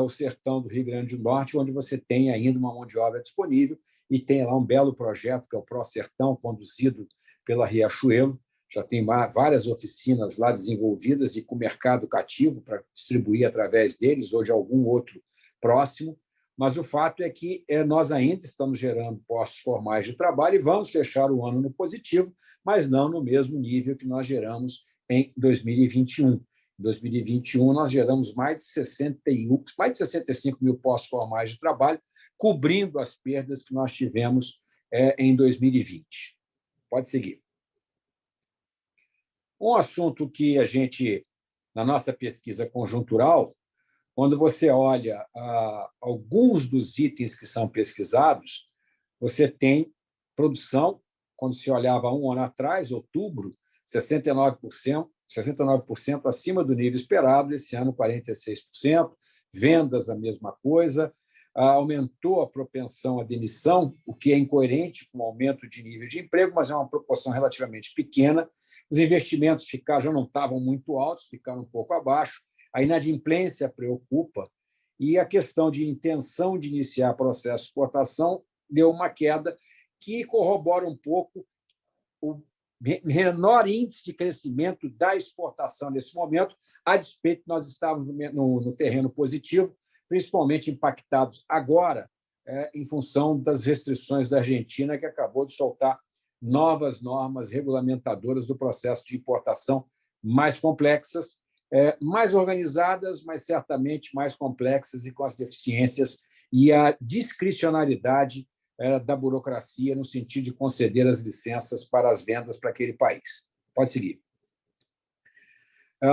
o sertão do Rio Grande do Norte, onde você tem ainda uma mão de obra disponível e tem lá um belo projeto, que é o ProSertão, conduzido pela Riachuelo. Já tem várias oficinas lá desenvolvidas e com mercado cativo para distribuir através deles, ou de algum outro próximo. Mas o fato é que nós ainda estamos gerando postos formais de trabalho e vamos fechar o ano no positivo, mas não no mesmo nível que nós geramos em 2021. Em 2021, nós geramos mais de 65 mil postos formais de trabalho, cobrindo as perdas que nós tivemos em 2020. Pode seguir. Um assunto que a gente, na nossa pesquisa conjuntural, quando você olha alguns dos itens que são pesquisados, você tem produção, quando se olhava um ano atrás, outubro, 69% acima do nível esperado, esse ano 46%, vendas a mesma coisa, aumentou a propensão à demissão, o que é incoerente com o aumento de nível de emprego, mas é uma proporção relativamente pequena. Os investimentos já não estavam muito altos, ficaram um pouco abaixo. A inadimplência preocupa e a questão de intenção de iniciar processo de exportação deu uma queda que corrobora um pouco o menor índice de crescimento da exportação nesse momento, a despeito de nós estarmos no terreno positivo, principalmente impactados agora em função das restrições da Argentina, que acabou de soltar novas normas regulamentadoras do processo de importação mais complexas, mais organizadas, mas certamente mais complexas e com as deficiências e a discricionariedade da burocracia no sentido de conceder as licenças para as vendas para aquele país. Pode seguir.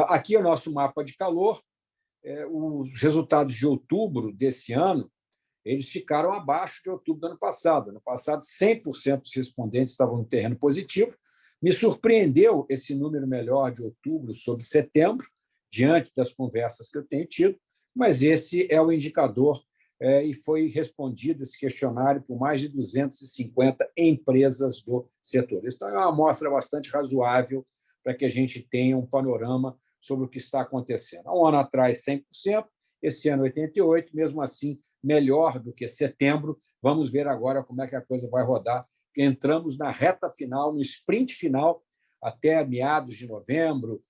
Aqui é o nosso mapa de calor. Os resultados de outubro desse ano, eles ficaram abaixo de outubro do ano passado. No passado, 100% dos respondentes estavam no terreno positivo. Me surpreendeu esse número melhor de outubro sobre setembro, diante das conversas que eu tenho tido, mas esse é o indicador e foi respondido esse questionário por mais de 250 empresas do setor. Então, é uma amostra bastante razoável para que a gente tenha um panorama sobre o que está acontecendo. Há um ano atrás, 100%, esse ano, 88%, mesmo assim, melhor do que setembro. Vamos ver agora como é que a coisa vai rodar. Entramos na reta final, no sprint final, até meados de novembro,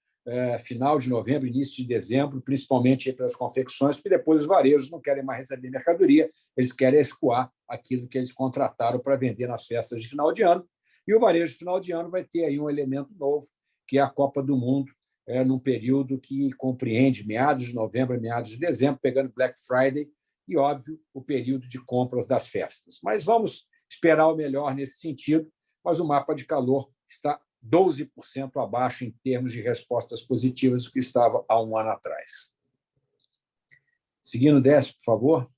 final de novembro, início de dezembro, principalmente pelas confecções, porque depois os varejos não querem mais receber mercadoria, eles querem escoar aquilo que eles contrataram para vender nas festas de final de ano. E o varejo de final de ano vai ter aí um elemento novo, que é a Copa do Mundo, num período que compreende meados de novembro a meados de dezembro, pegando Black Friday e, óbvio, o período de compras das festas. Mas vamos esperar o melhor nesse sentido, mas o mapa de calor está 12% abaixo em termos de respostas positivas do que estava há um ano atrás. Seguindo, Décio, por favor.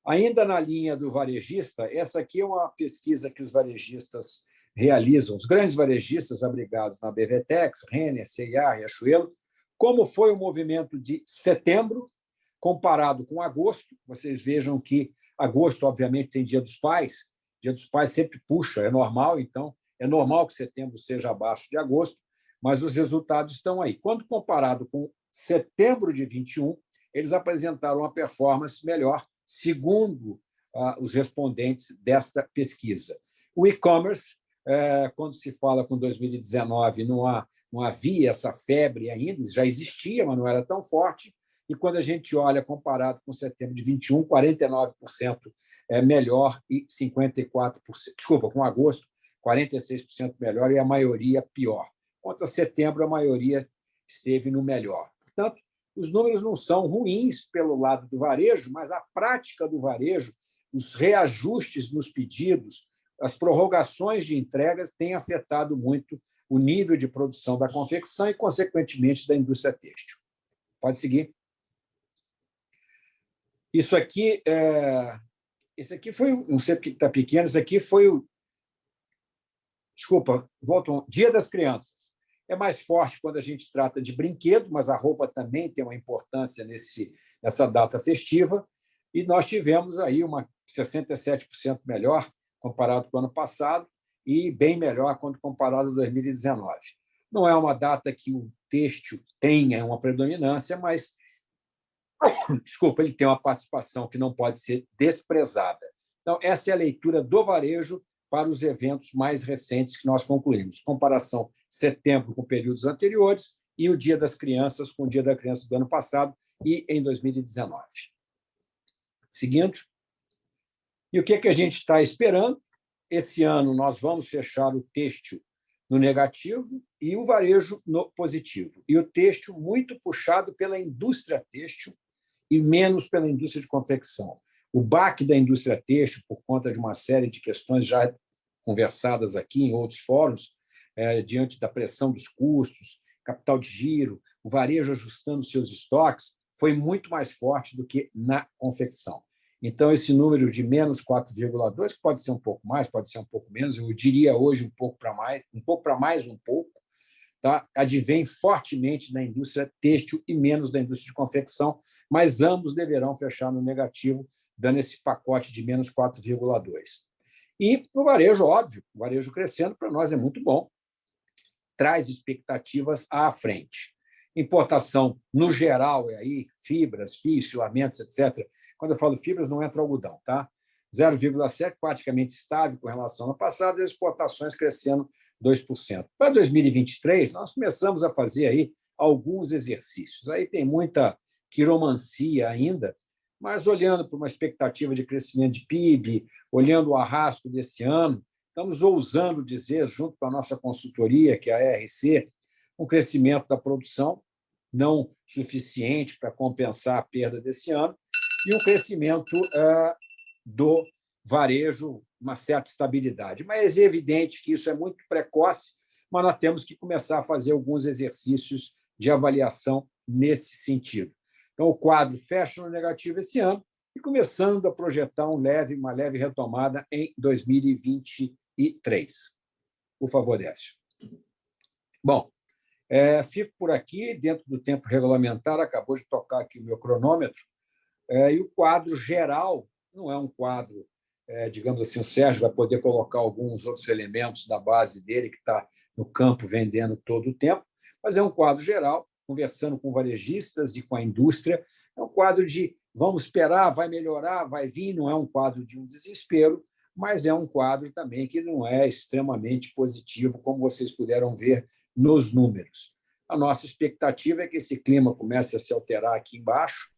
Ainda na linha do varejista, essa aqui é uma pesquisa que os varejistas realizam, os grandes varejistas abrigados na BVTEX, Renner, C&A, Riachuelo, como foi o movimento de setembro comparado com agosto. Vocês vejam que agosto, obviamente, tem Dia dos Pais. Dia dos Pais sempre puxa, é normal, então é normal que setembro seja abaixo de agosto, mas os resultados estão aí. Quando comparado com setembro de 21, eles apresentaram uma performance melhor, segundo os respondentes desta pesquisa. O e-commerce, quando se fala com 2019, não havia essa febre ainda, já existia, mas não era tão forte. E quando a gente olha comparado com setembro de 21, 49% melhor e 54%, desculpa, com agosto, 46% melhor e a maioria pior. Quanto a setembro, a maioria esteve no melhor. Portanto, os números não são ruins pelo lado do varejo, mas a prática do varejo, os reajustes nos pedidos, as prorrogações de entregas têm afetado muito o nível de produção da confecção e, consequentemente, da indústria têxtil. Pode seguir. Isso aqui, esse aqui foi, não sei porque está pequeno, esse aqui foi o... Desculpa, volto. Dia das Crianças. É mais forte quando a gente trata de brinquedo, mas a roupa também tem uma importância nessa data festiva. E nós tivemos aí uma 67% melhor comparado com o ano passado e bem melhor quando comparado a 2019. Não é uma data que o têxtil tenha uma predominância, mas, desculpa, ele tem uma participação que não pode ser desprezada. Então, essa é a leitura do varejo para os eventos mais recentes que nós concluímos. Comparação setembro com períodos anteriores e o Dia das Crianças com o Dia da Criança do ano passado e em 2019. Seguindo. E o que a gente está esperando? Esse ano nós vamos fechar o têxtil no negativo e o varejo no positivo. E o têxtil muito puxado pela indústria têxtil e menos pela indústria de confecção. O baque da indústria têxtil, por conta de uma série de questões já conversadas aqui em outros fóruns, diante da pressão dos custos, capital de giro, o varejo ajustando seus estoques, foi muito mais forte do que na confecção. Então, esse número de menos 4,2, que pode ser um pouco mais, pode ser um pouco menos, eu diria hoje um pouco para mais, tá? Advém fortemente da indústria têxtil e menos da indústria de confecção, mas ambos deverão fechar no negativo, dando esse pacote de menos 4,2. E o varejo, óbvio, o varejo crescendo para nós é muito bom, traz expectativas à frente. Importação, no geral, é aí fibras, fios, filamentos, etc. Quando eu falo fibras, não entra algodão, tá? 0,7, praticamente estável com relação ao ano passado, e as exportações crescendo 2%. Para 2023, nós começamos a fazer aí alguns exercícios. Aí tem muita quiromancia ainda, mas olhando para uma expectativa de crescimento de PIB, olhando o arrasto desse ano, estamos ousando dizer, junto com a nossa consultoria, que é a ARC, um crescimento da produção não suficiente para compensar a perda desse ano e um crescimento do varejo, uma certa estabilidade. Mas é evidente que isso é muito precoce, mas nós temos que começar a fazer alguns exercícios de avaliação nesse sentido. Então, o quadro fecha no negativo esse ano e começando a projetar uma leve retomada em 2023. Por favor, Décio. Bom, Fico por aqui, dentro do tempo regulamentar, acabou de tocar aqui o meu cronômetro, e o quadro geral não é um quadro, digamos assim, o Sérgio vai poder colocar alguns outros elementos da base dele, que está no campo vendendo todo o tempo, mas é um quadro geral, conversando com varejistas e com a indústria, é um quadro de vamos esperar, vai melhorar, vai vir, não é um quadro de um desespero, mas é um quadro também que não é extremamente positivo, como vocês puderam ver nos números. A nossa expectativa é que esse clima comece a se alterar aqui embaixo,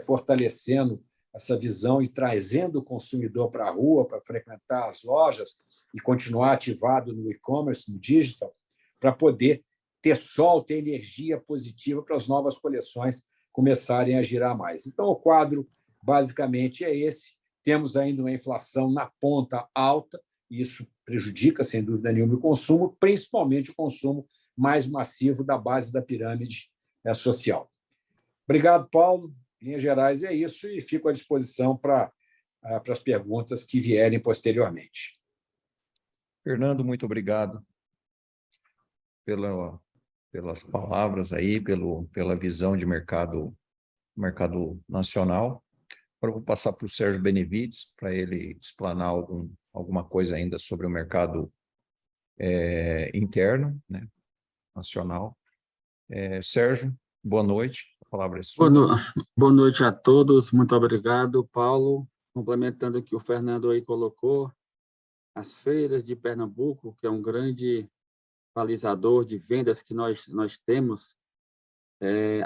fortalecendo essa visão e trazendo o consumidor para a rua, para frequentar as lojas e continuar ativado no e-commerce, no digital, para poder ter sol, ter energia positiva para as novas coleções começarem a girar mais. Então, o quadro basicamente é esse. Temos ainda uma inflação na ponta alta, e isso prejudica, sem dúvida nenhuma, o consumo, principalmente o consumo mais massivo da base da pirâmide social. Obrigado, Paulo. Em linhas gerais, é isso, e fico à disposição para as perguntas que vierem posteriormente. Fernando, muito obrigado pelas palavras aí, pela visão de mercado nacional. Agora eu vou passar para o Sérgio Benevides, para ele explanar alguma coisa ainda sobre o mercado interno, né, nacional. Sérgio, boa noite, a palavra é sua. Boa noite a todos, muito obrigado, Paulo. Complementando o que o Fernando aí colocou, as feiras de Pernambuco, que é um grande balizador de vendas que nós temos,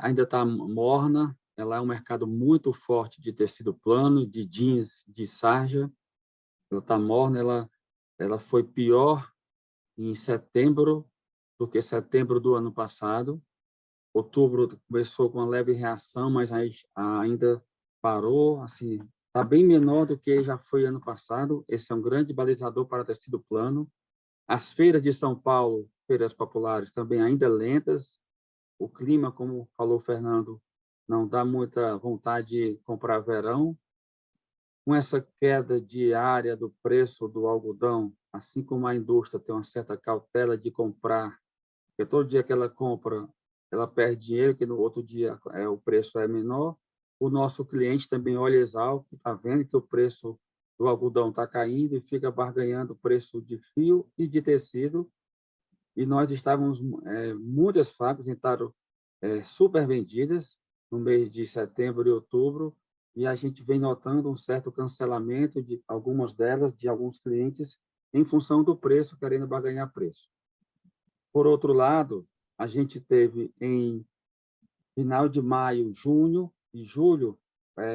ainda está morna. Ela é um mercado muito forte de tecido plano, de jeans, de sarja. Ela está morna, ela foi pior em setembro do que setembro do ano passado. Outubro começou com uma leve reação, mas ainda parou, assim, está bem menor do que já foi ano passado. Esse é um grande balizador para tecido plano. As feiras de São Paulo, feiras populares, também ainda lentas. O clima, como falou o Fernando, não dá muita vontade de comprar verão. Com essa queda diária do preço do algodão, assim como a indústria tem uma certa cautela de comprar, porque todo dia que ela compra, ela perde dinheiro, que no outro dia o preço é menor. O nosso cliente também olha exausto, está vendo que o preço do algodão está caindo e fica barganhando o preço de fio e de tecido. E nós estávamos, muitas fábricas entraram super vendidas no mês de setembro e outubro, e a gente vem notando um certo cancelamento de algumas delas, de alguns clientes, em função do preço, querendo barganhar preço. Por outro lado, a gente teve em final de maio, junho e julho,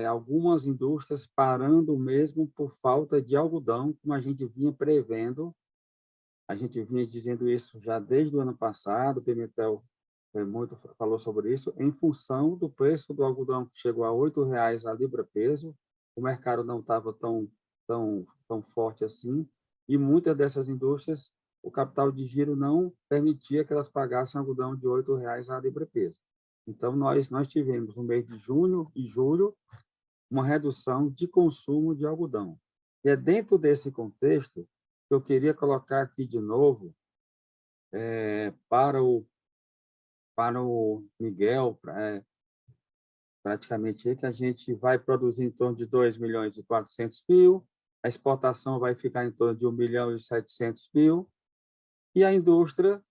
algumas indústrias parando mesmo por falta de algodão, como a gente vinha prevendo. A gente vinha dizendo isso já desde o ano passado, o Pimentel falou sobre isso, em função do preço do algodão, que chegou a R$ 8,00 a libra-peso. O mercado não estava tão forte assim, e muitas dessas indústrias, o capital de giro não permitia que elas pagassem algodão de R$ 8,00 a libra-peso. Então, nós tivemos, no mês de junho e julho, uma redução de consumo de algodão. E é dentro desse contexto que eu queria colocar aqui de novo, para o Miguel, praticamente, que a gente vai produzir em torno de 2.400.000, a exportação vai ficar em torno de 1.700.000, e a indústria,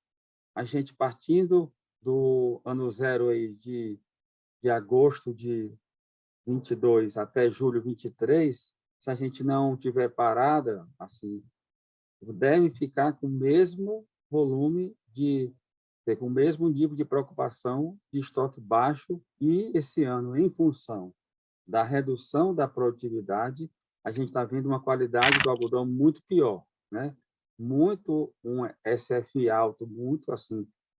a gente partindo do ano zero aí de agosto de 22 até julho 23, se a gente não tiver parada, assim, deve ficar com o mesmo volume com o mesmo nível de preocupação de estoque baixo, e esse ano, em função da redução da produtividade, a gente está vendo uma qualidade do algodão muito pior, né? Um SFI alto,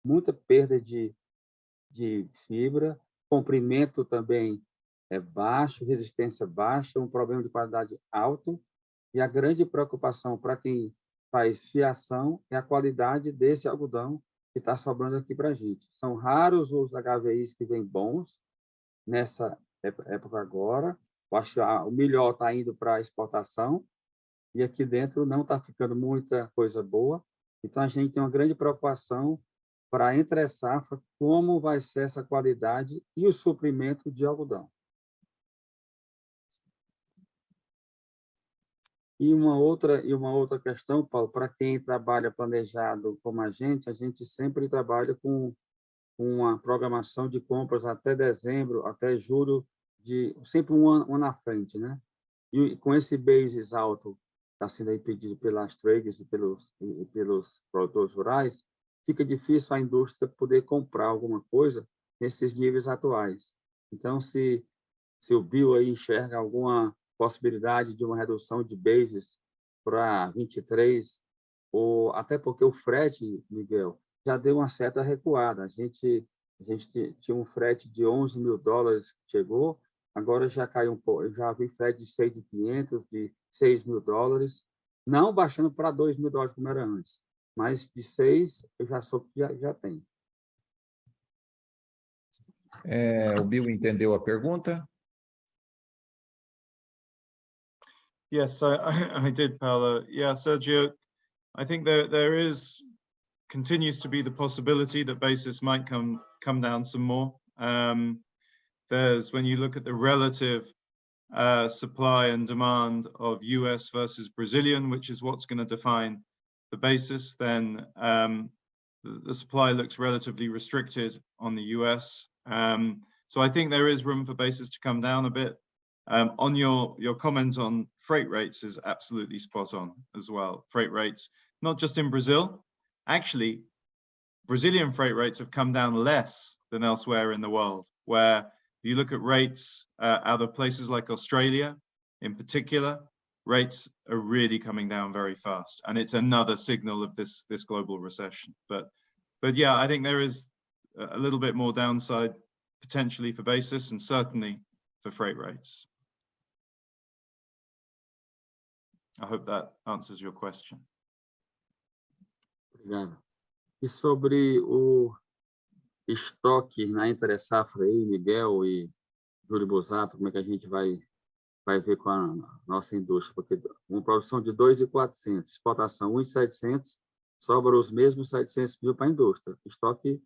muita perda de fibra, comprimento também baixo, resistência baixa, um problema de qualidade alto, e a grande preocupação para quem faz fiação é a qualidade desse algodão que está sobrando aqui para a gente. São raros os HVIs que vêm bons nessa época agora. Eu acho que o melhor está indo para a exportação, e aqui dentro não está ficando muita coisa boa. Então, a gente tem uma grande preocupação para entre safra como vai ser essa qualidade e o suprimento de algodão. E uma outra questão, Paulo, para quem trabalha planejado como a gente sempre trabalha com uma programação de compras até dezembro, até julho, sempre um ano na frente, né? E com esse basis alto está sendo aí pedido pelas traders e pelos produtores rurais, fica difícil a indústria poder comprar alguma coisa nesses níveis atuais. Então, se o Bill aí enxerga alguma possibilidade de uma redução de basis para 23, ou até porque o frete, Miguel, já deu uma certa recuada. A gente tinha um frete de $11.000 que chegou, agora já caiu um pouco, já vi frete de 6.500, de $6.000, não baixando para $2.000 como era antes, mas de 6 eu já soube que já tem. O Bill entendeu a pergunta? Yes, I did, Paolo. Yeah, Sergio, I think there continues to be the possibility that basis might come down some more. When you look at the relative supply and demand of US versus Brazilian, which is what's going to define the basis, then the supply looks relatively restricted on the US. So I think there is room for basis to come down a bit. On your comment on freight rates is absolutely spot on as well. Freight rates, not just in Brazil, actually, Brazilian freight rates have come down less than elsewhere in the world, where if you look at rates out of places like Australia in particular, rates are really coming down very fast. And it's another signal of this global recession. But yeah, I think there is a little bit more downside potentially for basis and certainly for freight rates. I hope that answers your question. Obrigado. E sobre o estoque na entre-safra aí, Miguel e Júlio Bosato, como é que a gente vai ver com a nossa indústria? Porque uma produção de 2.400, exportação 1.700, sobra os mesmos 700 mil para a indústria. Estoque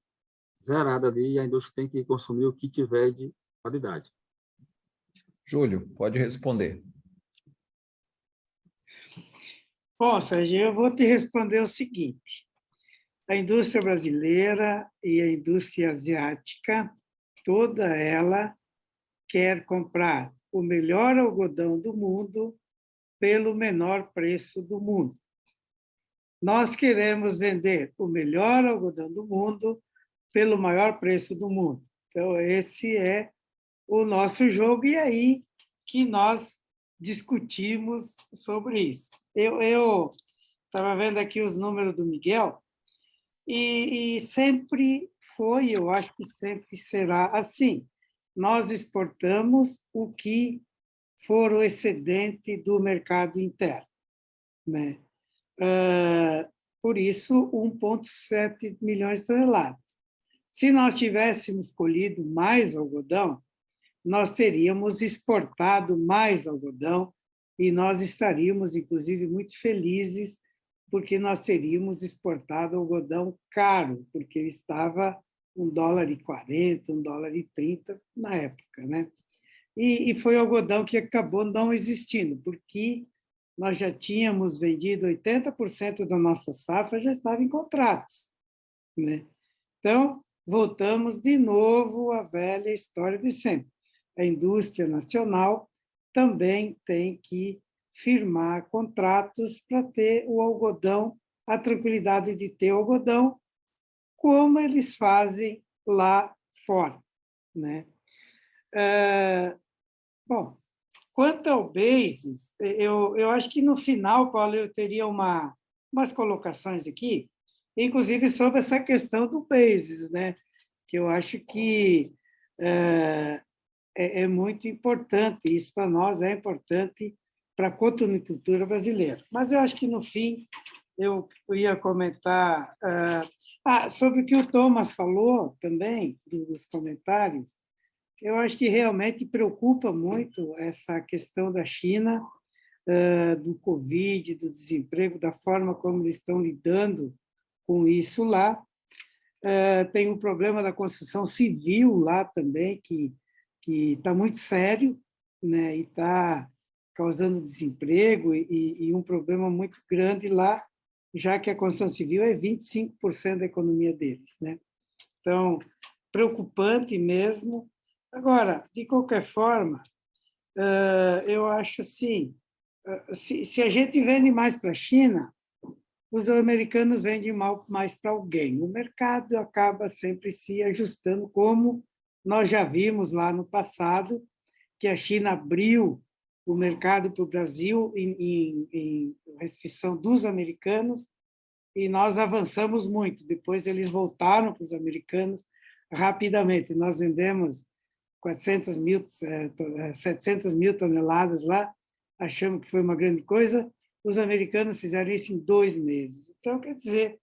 zerado ali e a indústria tem que consumir o que tiver de qualidade. Júlio, pode responder. Bom, Sérgio, eu vou te responder o seguinte. A indústria brasileira e a indústria asiática, toda ela quer comprar o melhor algodão do mundo pelo menor preço do mundo. Nós queremos vender o melhor algodão do mundo pelo maior preço do mundo. Então, esse é o nosso jogo, e aí que nós discutimos sobre isso. Eu estava vendo aqui os números do Miguel, e sempre foi, eu acho que sempre será assim. Nós exportamos o que for o excedente do mercado interno, né? Por isso, 1,7 milhões de toneladas. Se nós tivéssemos colhido mais algodão, nós teríamos exportado mais algodão e nós estaríamos, inclusive, muito felizes porque nós teríamos exportado algodão caro, porque ele estava $1,40, $1,30 na época, né? E foi algodão que acabou não existindo, porque nós já tínhamos vendido 80% da nossa safra, já estava em contratos, né? Então, voltamos de novo à velha história de sempre. A indústria nacional também tem que firmar contratos para ter o algodão, a tranquilidade de ter o algodão, como eles fazem lá fora, né? Bom, quanto ao basis, eu acho que no final, Paulo, eu teria umas colocações aqui, inclusive sobre essa questão do basis, né? Que eu acho que é muito importante, isso para nós é importante para a cotonicultura brasileira. Mas eu acho que, no fim, eu ia comentar sobre o que o Thomas falou também, dos comentários. Eu acho que realmente preocupa muito essa questão da China, do Covid, do desemprego, da forma como eles estão lidando com isso lá. Tem um problema da construção civil lá também, que está muito sério, né? E está causando desemprego e um problema muito grande lá, já que a construção civil é 25% da economia deles, né? Então, preocupante mesmo. Agora, de qualquer forma, eu acho assim, se a gente vende mais para a China, os americanos vendem mais para alguém. O mercado acaba sempre se ajustando, como nós já vimos lá no passado, que a China abriu o mercado para o Brasil em restrição dos americanos, e nós avançamos muito. Depois eles voltaram para os americanos rapidamente. Nós vendemos 700 mil toneladas lá, achamos que foi uma grande coisa. Os americanos fizeram isso em 2 meses. Então, quer dizer,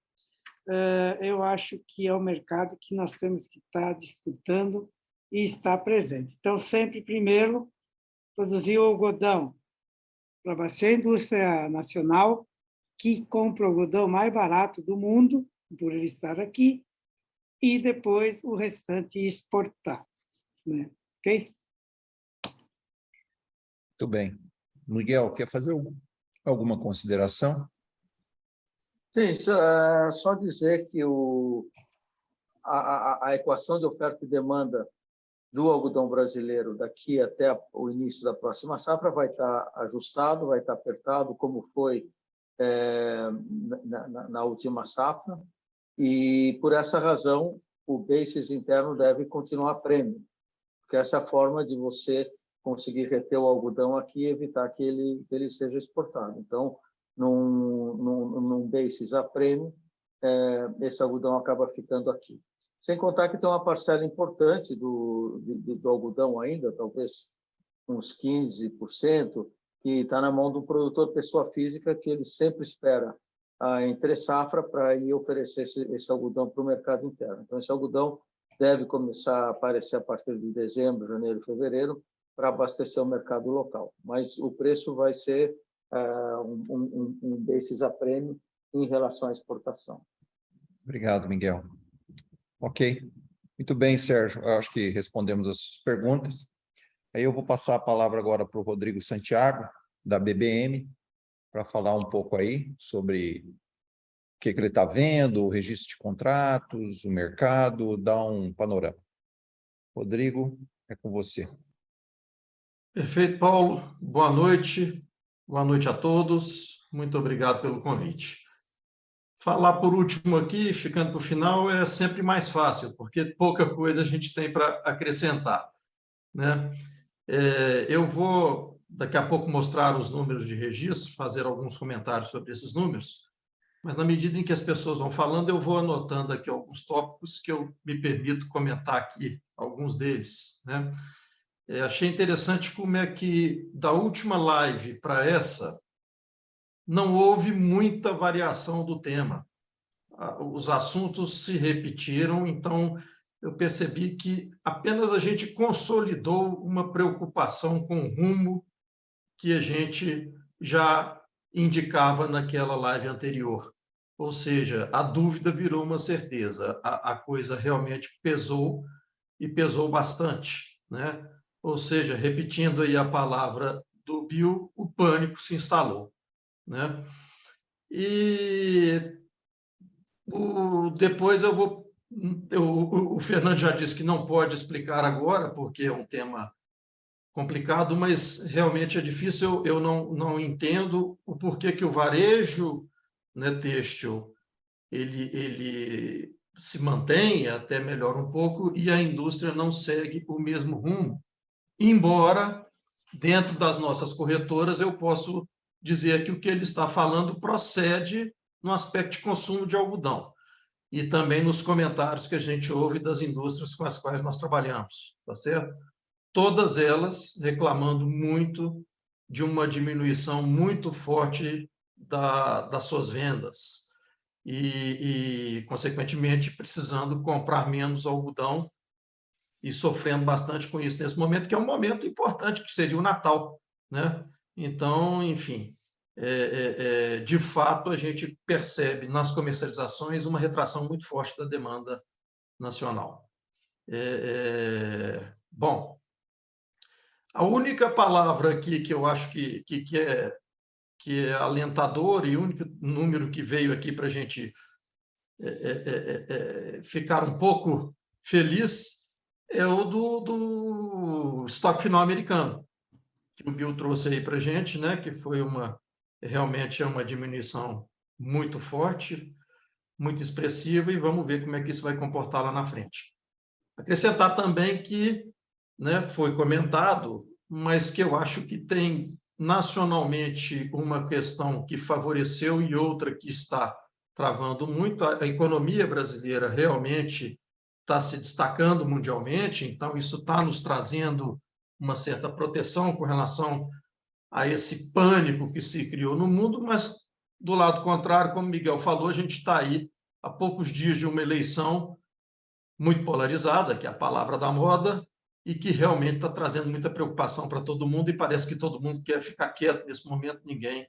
eu acho que é o mercado que nós temos que estar disputando e estar presente. Então, sempre, primeiro, produzir o algodão para abastecer a indústria nacional, que compra o algodão mais barato do mundo, por ele estar aqui, e depois o restante exportar. Né? Ok? Muito bem. Miguel, quer fazer alguma consideração? Sim, só dizer que a equação de oferta e demanda do algodão brasileiro daqui até o início da próxima safra vai estar ajustado, vai estar apertado, como foi na última safra, e por essa razão o basis interno deve continuar prêmio, porque essa é a forma de você conseguir reter o algodão aqui e evitar que ele seja exportado. Então, num basis a prêmio, esse algodão acaba ficando aqui. Sem contar que tem uma parcela importante do algodão ainda, talvez uns 15%, que está na mão do produtor pessoa física, que ele sempre espera a entre-safra para ir oferecer esse algodão para o mercado interno. Então, esse algodão deve começar a aparecer a partir de dezembro, janeiro, fevereiro, para abastecer o mercado local. Mas o preço vai ser um basis a prêmio em relação à exportação. Obrigado, Miguel. Ok. Muito bem, Sérgio. Eu acho que respondemos as perguntas. Aí eu vou passar a palavra agora para o Rodrigo Santiago, da BBM, para falar um pouco aí sobre o que ele está vendo, o registro de contratos, o mercado, dar um panorama. Rodrigo, é com você. Perfeito, Paulo. Boa noite. Boa noite a todos. Muito obrigado pelo convite. Falar por último aqui, ficando para o final, é sempre mais fácil, porque pouca coisa a gente tem para acrescentar, né? Eu vou, daqui a pouco, mostrar os números de registro, fazer alguns comentários sobre esses números, mas, na medida em que as pessoas vão falando, eu vou anotando aqui alguns tópicos que eu me permito comentar aqui, alguns deles, né? Achei interessante como é que, da última live para essa, não houve muita variação do tema. Os assuntos se repetiram, então eu percebi que apenas a gente consolidou uma preocupação com o rumo que a gente já indicava naquela live anterior. Ou seja, a dúvida virou uma certeza. A coisa realmente pesou, e pesou bastante, né? Ou seja, repetindo aí a palavra do Bill, o pânico se instalou, né? E depois o Fernando já disse que não pode explicar agora, porque é um tema complicado, mas realmente é difícil. Eu não entendo o porquê que o varejo, né, têxtil ele se mantém, até melhora um pouco, e a indústria não segue o mesmo rumo. Embora, dentro das nossas corretoras, eu posso dizer que o que ele está falando procede no aspecto de consumo de algodão e também nos comentários que a gente ouve das indústrias com as quais nós trabalhamos, tá certo? Todas elas reclamando muito de uma diminuição muito forte das suas vendas e, consequentemente, precisando comprar menos algodão e sofrendo bastante com isso nesse momento, que é um momento importante, que seria o Natal, né? Então, enfim, de fato, a gente percebe nas comercializações uma retração muito forte da demanda nacional. Bom, a única palavra aqui que eu acho que é alentador e o único número que veio aqui para a gente ficar um pouco feliz é o do estoque final americano, que o Bill trouxe aí para a gente, né, que foi realmente uma diminuição muito forte, muito expressiva, e vamos ver como é que isso vai comportar lá na frente. Acrescentar também que, né, foi comentado, mas que eu acho que tem nacionalmente uma questão que favoreceu e outra que está travando muito. A economia brasileira realmente está se destacando mundialmente, então isso está nos trazendo uma certa proteção com relação a esse pânico que se criou no mundo, mas, do lado contrário, como Miguel falou, a gente está aí há poucos dias de uma eleição muito polarizada, que é a palavra da moda, e que realmente está trazendo muita preocupação para todo mundo, e parece que todo mundo quer ficar quieto nesse momento, ninguém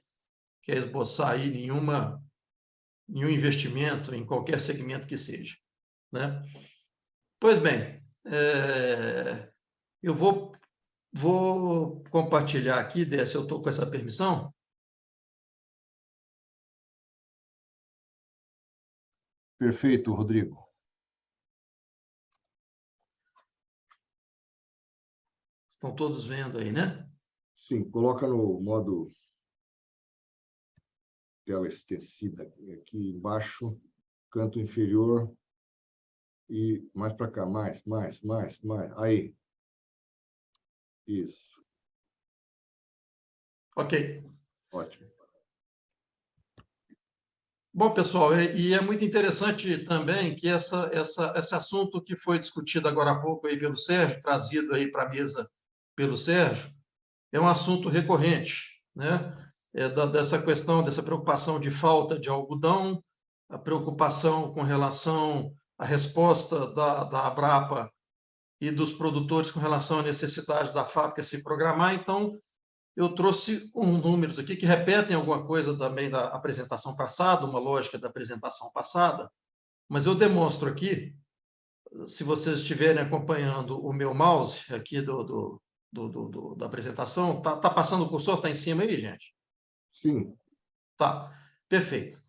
quer esboçar aí nenhum investimento em qualquer segmento que seja, né? Pois bem, eu vou compartilhar aqui, se eu estou com essa permissão. Perfeito, Rodrigo. Estão todos vendo aí, né? Sim, coloca no modo tela extensida, aqui embaixo, canto inferior, e mais para cá, mais. Aí. Isso. Ok. Ótimo. Bom, pessoal, e é muito interessante também que esse assunto que foi discutido agora há pouco aí pelo Sérgio, trazido aí para a mesa pelo Sérgio, é um assunto recorrente, né? Dessa questão, dessa preocupação de falta de algodão, a preocupação com relação à resposta da Abrapa e dos produtores com relação à necessidade da fábrica se programar. Então, eu trouxe números aqui que repetem alguma coisa também da apresentação passada, uma lógica da apresentação passada, mas eu demonstro aqui, se vocês estiverem acompanhando o meu mouse aqui da apresentação, tá passando o cursor, está em cima aí, gente? Sim. Tá, perfeito.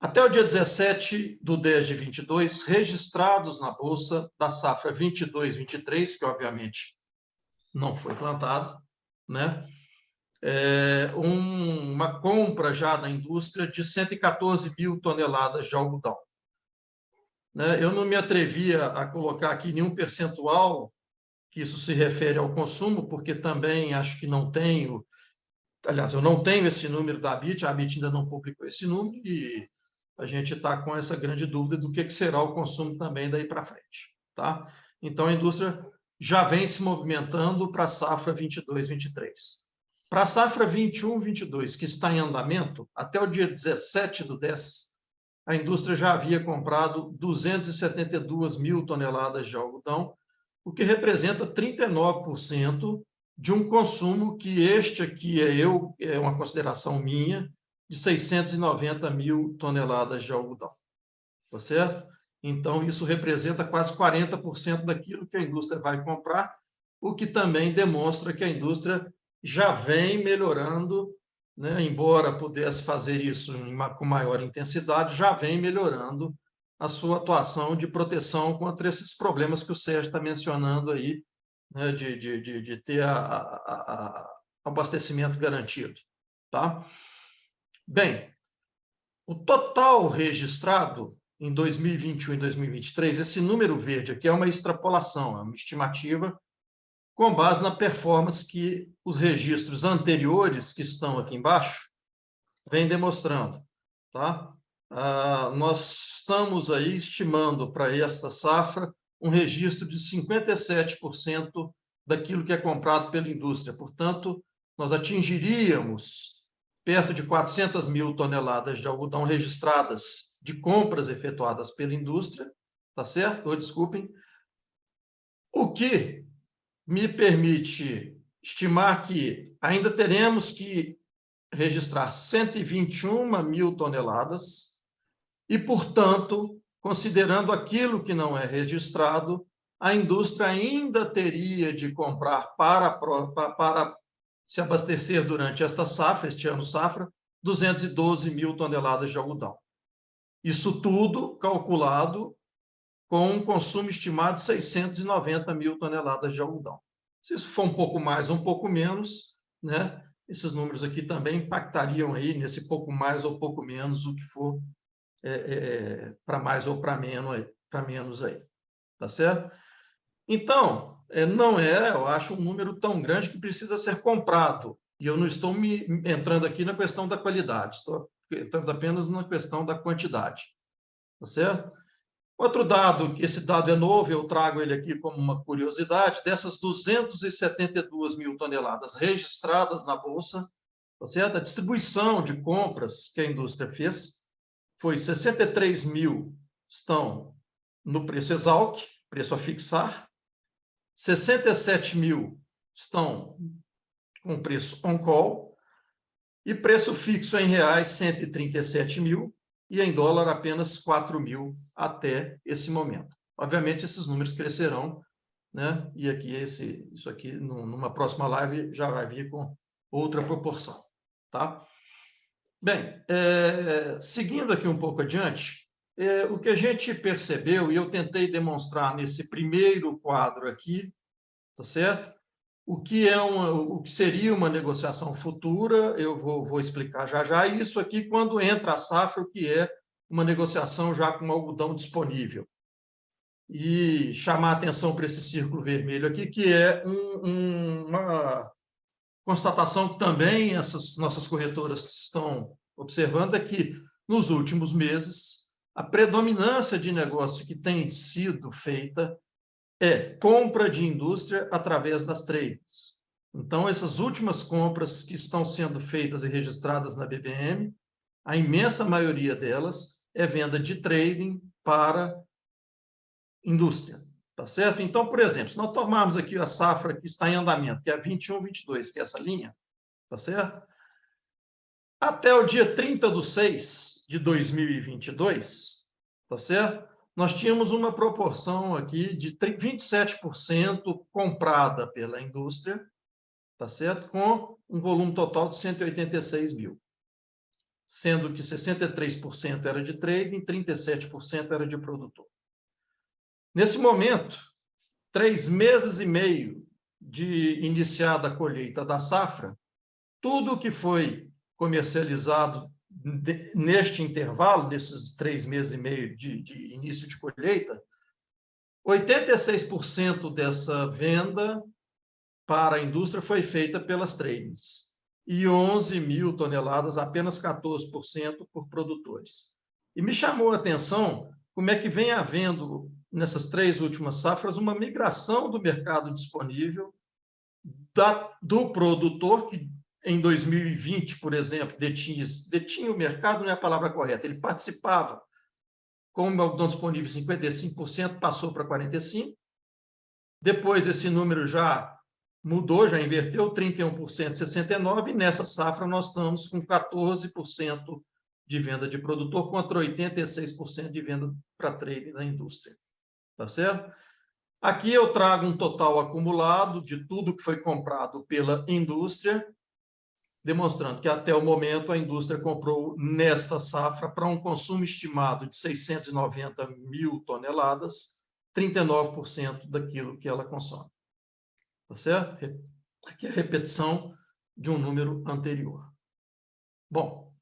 Até o dia 17/10/22, registrados na Bolsa da safra 22/23, que obviamente não foi plantada, né? Uma compra já da indústria de 114 mil toneladas de algodão. Né? Eu não me atrevia a colocar aqui nenhum percentual que isso se refere ao consumo, porque também acho que não tenho, aliás, eu não tenho esse número da ABIT, a ABIT ainda não publicou esse número, e a gente está com essa grande dúvida do que será o consumo também daí para frente. Tá? Então, a indústria já vem se movimentando para a safra 22/23. Para a safra 21/22, que está em andamento, até o dia 17/10, a indústria já havia comprado 272 mil toneladas de algodão, o que representa 39% de um consumo que este aqui é uma consideração minha, de 690 mil toneladas de algodão. Tá certo? Então, isso representa quase 40% daquilo que a indústria vai comprar, o que também demonstra que a indústria já vem melhorando, né? Embora pudesse fazer isso com maior intensidade, já vem melhorando a sua atuação de proteção contra esses problemas que o Sérgio está mencionando aí, né? de ter abastecimento garantido. Tá? Bem, o total registrado em 2021 e 2023, esse número verde aqui é uma extrapolação, é uma estimativa com base na performance que os registros anteriores, que estão aqui embaixo, vêm demonstrando. Tá? Nós estamos aí estimando para esta safra um registro de 57% daquilo que é comprado pela indústria. Portanto, nós atingiríamos perto de 400 mil toneladas de algodão registradas de compras efetuadas pela indústria, tá certo? Desculpem. O que me permite estimar que ainda teremos que registrar 121 mil toneladas e, portanto, considerando aquilo que não é registrado, a indústria ainda teria de comprar para se abastecer durante esta safra, este ano safra, 212 mil toneladas de algodão. Isso tudo calculado com um consumo estimado de 690 mil toneladas de algodão. Se isso for um pouco mais ou um pouco menos, né, esses números aqui também impactariam aí nesse pouco mais ou pouco menos, o que for para mais ou para menos aí. Tá certo? Então, não eu acho um número tão grande que precisa ser comprado. E eu não estou entrando aqui na questão da qualidade, estou entrando apenas na questão da quantidade. Tá certo? Outro dado, que esse dado é novo, eu trago ele aqui como uma curiosidade, dessas 272 mil toneladas registradas na Bolsa, tá certo? A distribuição de compras que a indústria fez foi 63 mil estão no preço Exalc, preço a fixar, 67 mil estão com preço on-call, e preço fixo em reais, 137 mil, e em dólar apenas 4 mil até esse momento. Obviamente, esses números crescerão, né? E aqui isso aqui, numa próxima live, já vai vir com outra proporção. Tá? Bem, seguindo aqui um pouco adiante, o que a gente percebeu, e eu tentei demonstrar nesse primeiro quadro aqui, tá certo? O que seria uma negociação futura, eu vou explicar já. Isso aqui, quando entra a safra, o que é uma negociação já com algodão disponível. E chamar a atenção para esse círculo vermelho aqui, que é uma constatação que também essas nossas corretoras estão observando, é que, nos últimos meses, a predominância de negócio que tem sido feita é compra de indústria através das trades. Então, essas últimas compras que estão sendo feitas e registradas na BBM, a imensa maioria delas é venda de trading para indústria, tá certo? Então, por exemplo, se nós tomarmos aqui a safra que está em andamento, que é a 21-22, que é essa linha, tá certo? Até o dia 30/6 de 2022, tá certo? Nós tínhamos uma proporção aqui de 27% comprada pela indústria, tá certo? Com um volume total de 186 mil, sendo que 63% era de trading e 37% era de produtor. Nesse momento, 3 meses e meio de iniciada a colheita da safra, tudo que foi comercializado neste intervalo, nesses 3 meses e meio de início de colheita, 86% dessa venda para a indústria foi feita pelas tradings e 11 mil toneladas, apenas 14% por produtores. E me chamou a atenção como é que vem havendo, nessas 3 últimas safras, uma migração do mercado disponível do produtor, que em 2020, por exemplo, detinha o mercado, não é a palavra correta, ele participava, como algodão disponível 55%, passou para 45%, depois esse número já mudou, já inverteu, 31%, 69%, e nessa safra nós estamos com 14% de venda de produtor contra 86% de venda para trade na indústria. Tá certo? Aqui eu trago um total acumulado de tudo que foi comprado pela indústria, demonstrando que até o momento a indústria comprou nesta safra para um consumo estimado de 690 mil toneladas, 39% daquilo que ela consome. Tá certo? Aqui é a repetição de um número anterior. Bom,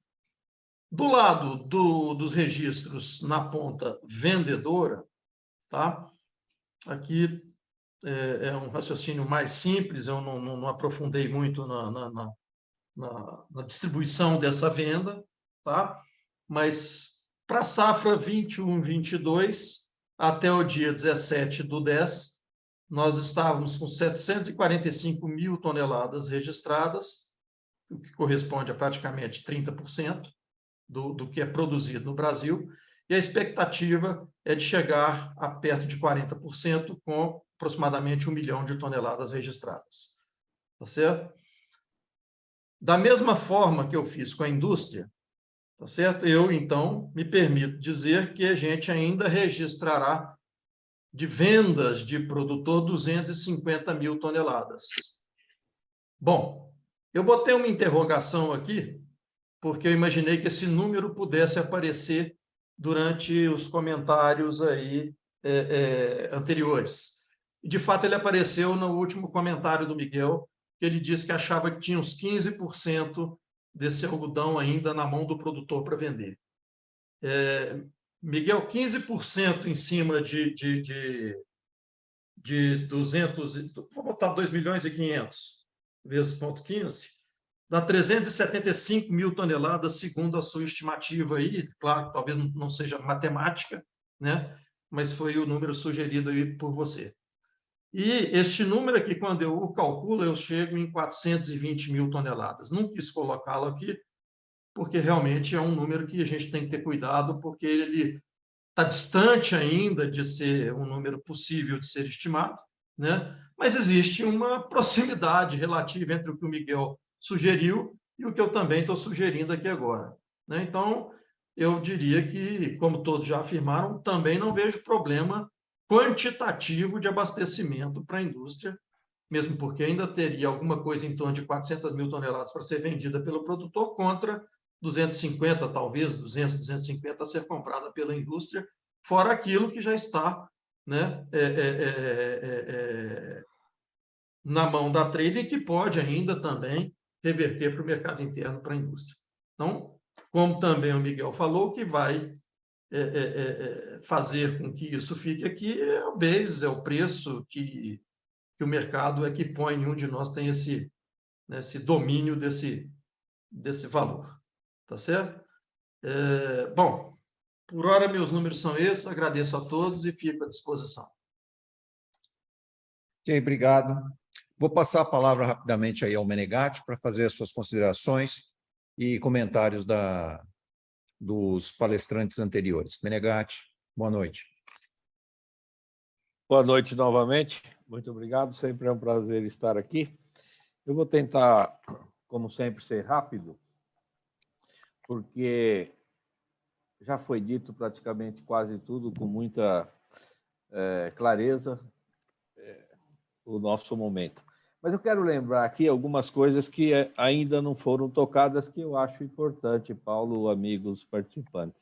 do lado dos registros na ponta vendedora, tá? Aqui é um raciocínio mais simples, eu não aprofundei muito na distribuição dessa venda, tá? Mas para a safra 21-22, até o dia 17/10, nós estávamos com 745 mil toneladas registradas, o que corresponde a praticamente 30% do que é produzido no Brasil, e a expectativa é de chegar a perto de 40%, com aproximadamente 1 milhão de toneladas registradas. Tá certo? Da mesma forma que eu fiz com a indústria, Tá certo? Eu, então, me permito dizer que a gente ainda registrará de vendas de produtor 250 mil toneladas. Bom, eu botei uma interrogação aqui, porque eu imaginei que esse número pudesse aparecer durante os comentários aí anteriores. E, de fato, ele apareceu no último comentário do Miguel, que ele disse que achava que tinha uns 15% desse algodão ainda na mão do produtor para vender. Miguel, 15% em cima de 200, vou botar 2 milhões e 500 vezes 0,15, dá 375 mil toneladas, segundo a sua estimativa aí. Claro que talvez não seja matemática, né? Mas foi o número sugerido aí por você. E este número aqui, quando eu o calculo, eu chego em 420 mil toneladas. Não quis colocá-lo aqui, porque realmente é um número que a gente tem que ter cuidado, porque ele está distante ainda de ser um número possível de ser estimado, né? Mas existe uma proximidade relativa entre o que o Miguel sugeriu e o que eu também estou sugerindo aqui agora, né? Então, eu diria que, como todos já afirmaram, também não vejo problema quantitativo de abastecimento para a indústria, mesmo porque ainda teria alguma coisa em torno de 400 mil toneladas para ser vendida pelo produtor contra 250, talvez 200, 250 a ser comprada pela indústria, fora aquilo que já está, né, na mão da trade e que pode ainda também reverter para o mercado interno, para a indústria. Então, como também o Miguel falou, o que vai fazer com que isso fique aqui é o base, é o preço que o mercado é que põe, nenhum de nós tem esse domínio desse valor. Tá certo? Bom, por hora meus números são esses, agradeço a todos e fico à disposição. Ok, obrigado. Vou passar a palavra rapidamente aí ao Menegatti para fazer as suas considerações e comentários dos palestrantes anteriores. Menegatti, boa noite. Boa noite novamente, muito obrigado, sempre é um prazer estar aqui. Eu vou tentar, como sempre, ser rápido, porque já foi dito praticamente quase tudo com muita clareza o nosso momento. Mas eu quero lembrar aqui algumas coisas que ainda não foram tocadas, que eu acho importante, Paulo, amigos participantes.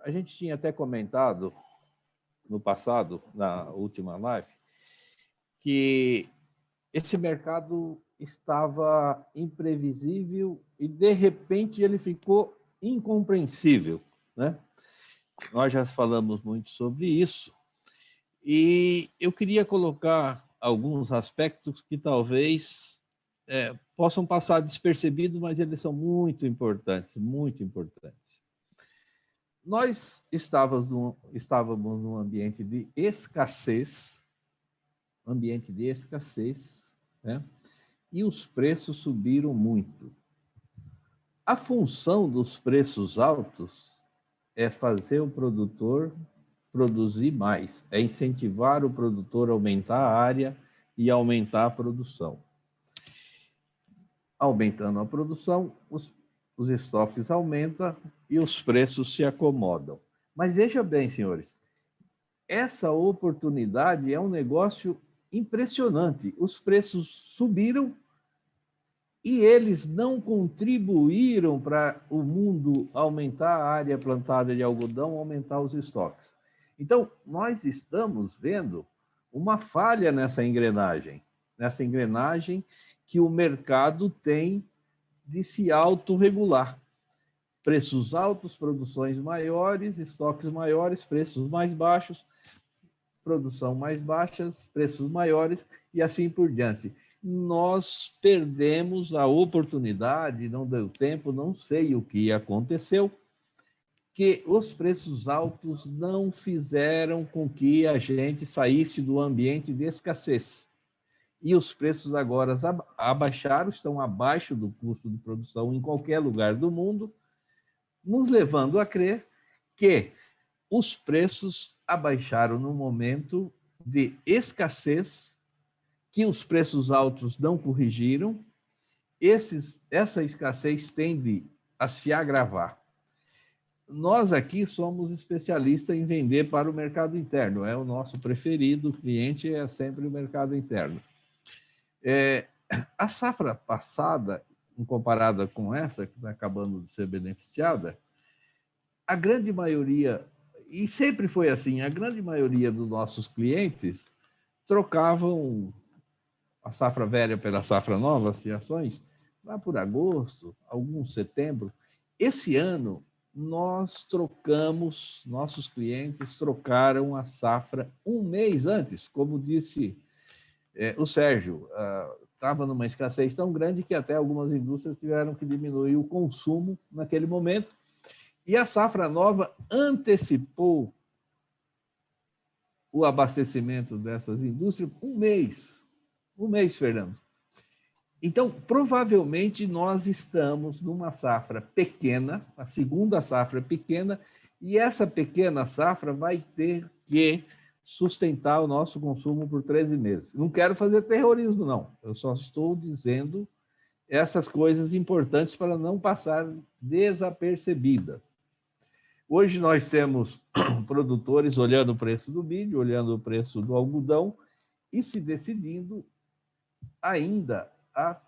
A gente tinha até comentado no passado, na última live, que esse mercado estava imprevisível e, de repente, ele ficou incompreensível, né? Nós já falamos muito sobre isso e eu queria colocar alguns aspectos que talvez possam passar despercebidos, mas eles são muito importantes, muito importantes. Nós estávamos num ambiente de escassez, né? E os preços subiram muito. A função dos preços altos é fazer o produtor produzir mais, é incentivar o produtor a aumentar a área e aumentar a produção. Aumentando a produção, os estoques aumentam e os preços se acomodam. Mas veja bem, senhores, essa oportunidade é um negócio impressionante. Os preços subiram e eles não contribuíram para o mundo aumentar a área plantada de algodão, aumentar os estoques. Então, nós estamos vendo uma falha nessa engrenagem que o mercado tem de se autorregular. Preços altos, produções maiores, estoques maiores, preços mais baixos, produção mais baixas, preços maiores e assim por diante. Nós perdemos a oportunidade, não deu tempo, não sei o que aconteceu, que os preços altos não fizeram com que a gente saísse do ambiente de escassez. E os preços agora abaixaram, estão abaixo do custo de produção em qualquer lugar do mundo, nos levando a crer que os preços abaixaram no momento de escassez, que os preços altos não corrigiram essa escassez tende a se agravar. Nós aqui somos especialistas em vender para o mercado interno, é o nosso preferido, o cliente é sempre o mercado interno. A safra passada, comparada com essa, que está acabando de ser beneficiada, a grande maioria, e sempre foi assim, a grande maioria dos nossos clientes trocavam a safra velha pela safra nova, as fiações, lá por agosto, alguns setembro. Esse ano, nossos clientes trocaram a safra um mês antes, como disse o Sérgio, estava numa escassez tão grande que até algumas indústrias tiveram que diminuir o consumo naquele momento, e a safra nova antecipou o abastecimento dessas indústrias um mês, Fernando. Então, provavelmente, nós estamos numa safra pequena, a segunda safra pequena, e essa pequena safra vai ter que sustentar o nosso consumo por 13 meses. Não quero fazer terrorismo, não. Eu só estou dizendo essas coisas importantes para não passar desapercebidas. Hoje nós temos produtores olhando o preço do milho, olhando o preço do algodão e se decidindo ainda a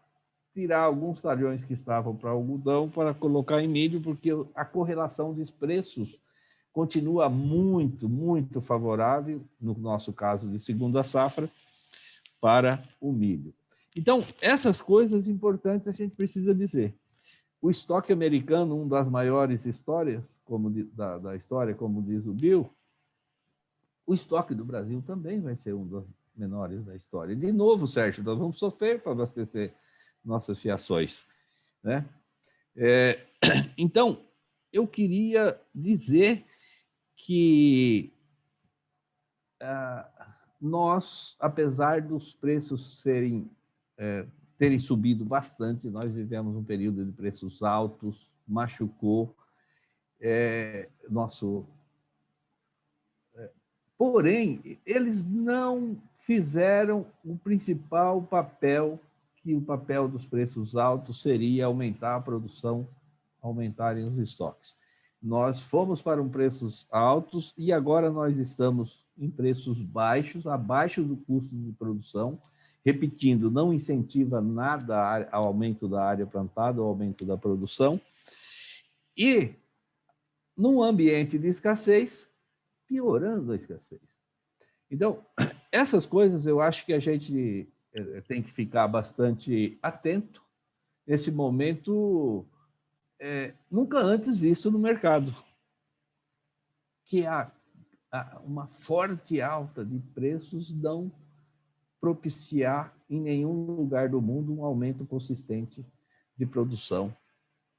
tirar alguns talhões que estavam para algodão para colocar em milho, porque a correlação dos preços continua muito, muito favorável, no nosso caso de segunda safra, para o milho. Então, essas coisas importantes a gente precisa dizer. O estoque americano, uma das maiores histórias da história, como diz o Bill, o estoque do Brasil também vai ser um dos menores da história. De novo, Sérgio, nós vamos sofrer para abastecer nossas fiações, né? Então, eu queria dizer que nós, apesar dos preços terem subido bastante, nós vivemos um período de preços altos, machucou porém, eles não fizeram o principal papel, que o papel dos preços altos seria aumentar a produção, aumentarem os estoques. Nós fomos para preços altos e agora nós estamos em preços baixos, abaixo do custo de produção. Repetindo, não incentiva nada ao aumento da área plantada, ao aumento da produção. E, num ambiente de escassez, piorando a escassez. Então, essas coisas eu acho que a gente tem que ficar bastante atento nesse momento nunca antes visto no mercado, que uma forte alta de preços não propiciar em nenhum lugar do mundo um aumento consistente de produção,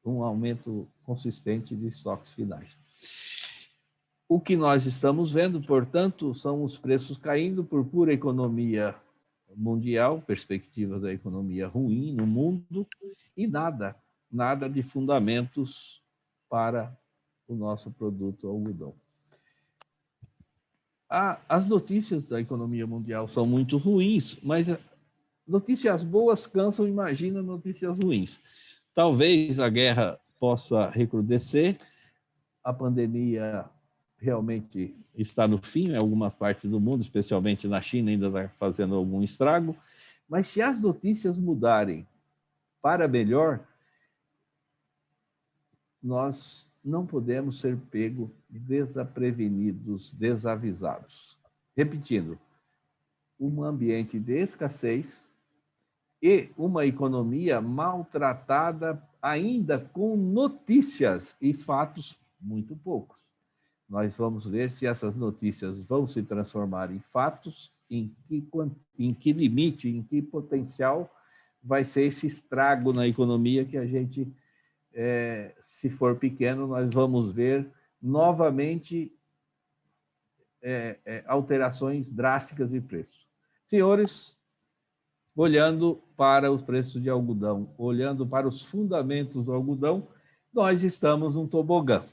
um aumento consistente de estoques finais. O que nós estamos vendo, portanto, são os preços caindo por pura economia mundial, perspectiva da economia ruim no mundo, e nada de fundamentos para o nosso produto algodão. As notícias da economia mundial são muito ruins, mas notícias boas cansam, imagina notícias ruins. Talvez a guerra possa recrudescer, a pandemia realmente está no fim, em algumas partes do mundo, especialmente na China, ainda está fazendo algum estrago, mas se as notícias mudarem para melhor, nós não podemos ser pegos desaprevenidos, desavisados. Repetindo, um ambiente de escassez e uma economia maltratada ainda com notícias e fatos muito poucos. Nós vamos ver se essas notícias vão se transformar em fatos, em que limite, em que potencial vai ser esse estrago na economia que a gente, se for pequeno, nós vamos ver novamente alterações drásticas de preço. Senhores, olhando para os preços de algodão, olhando para os fundamentos do algodão, nós estamos num tobogã.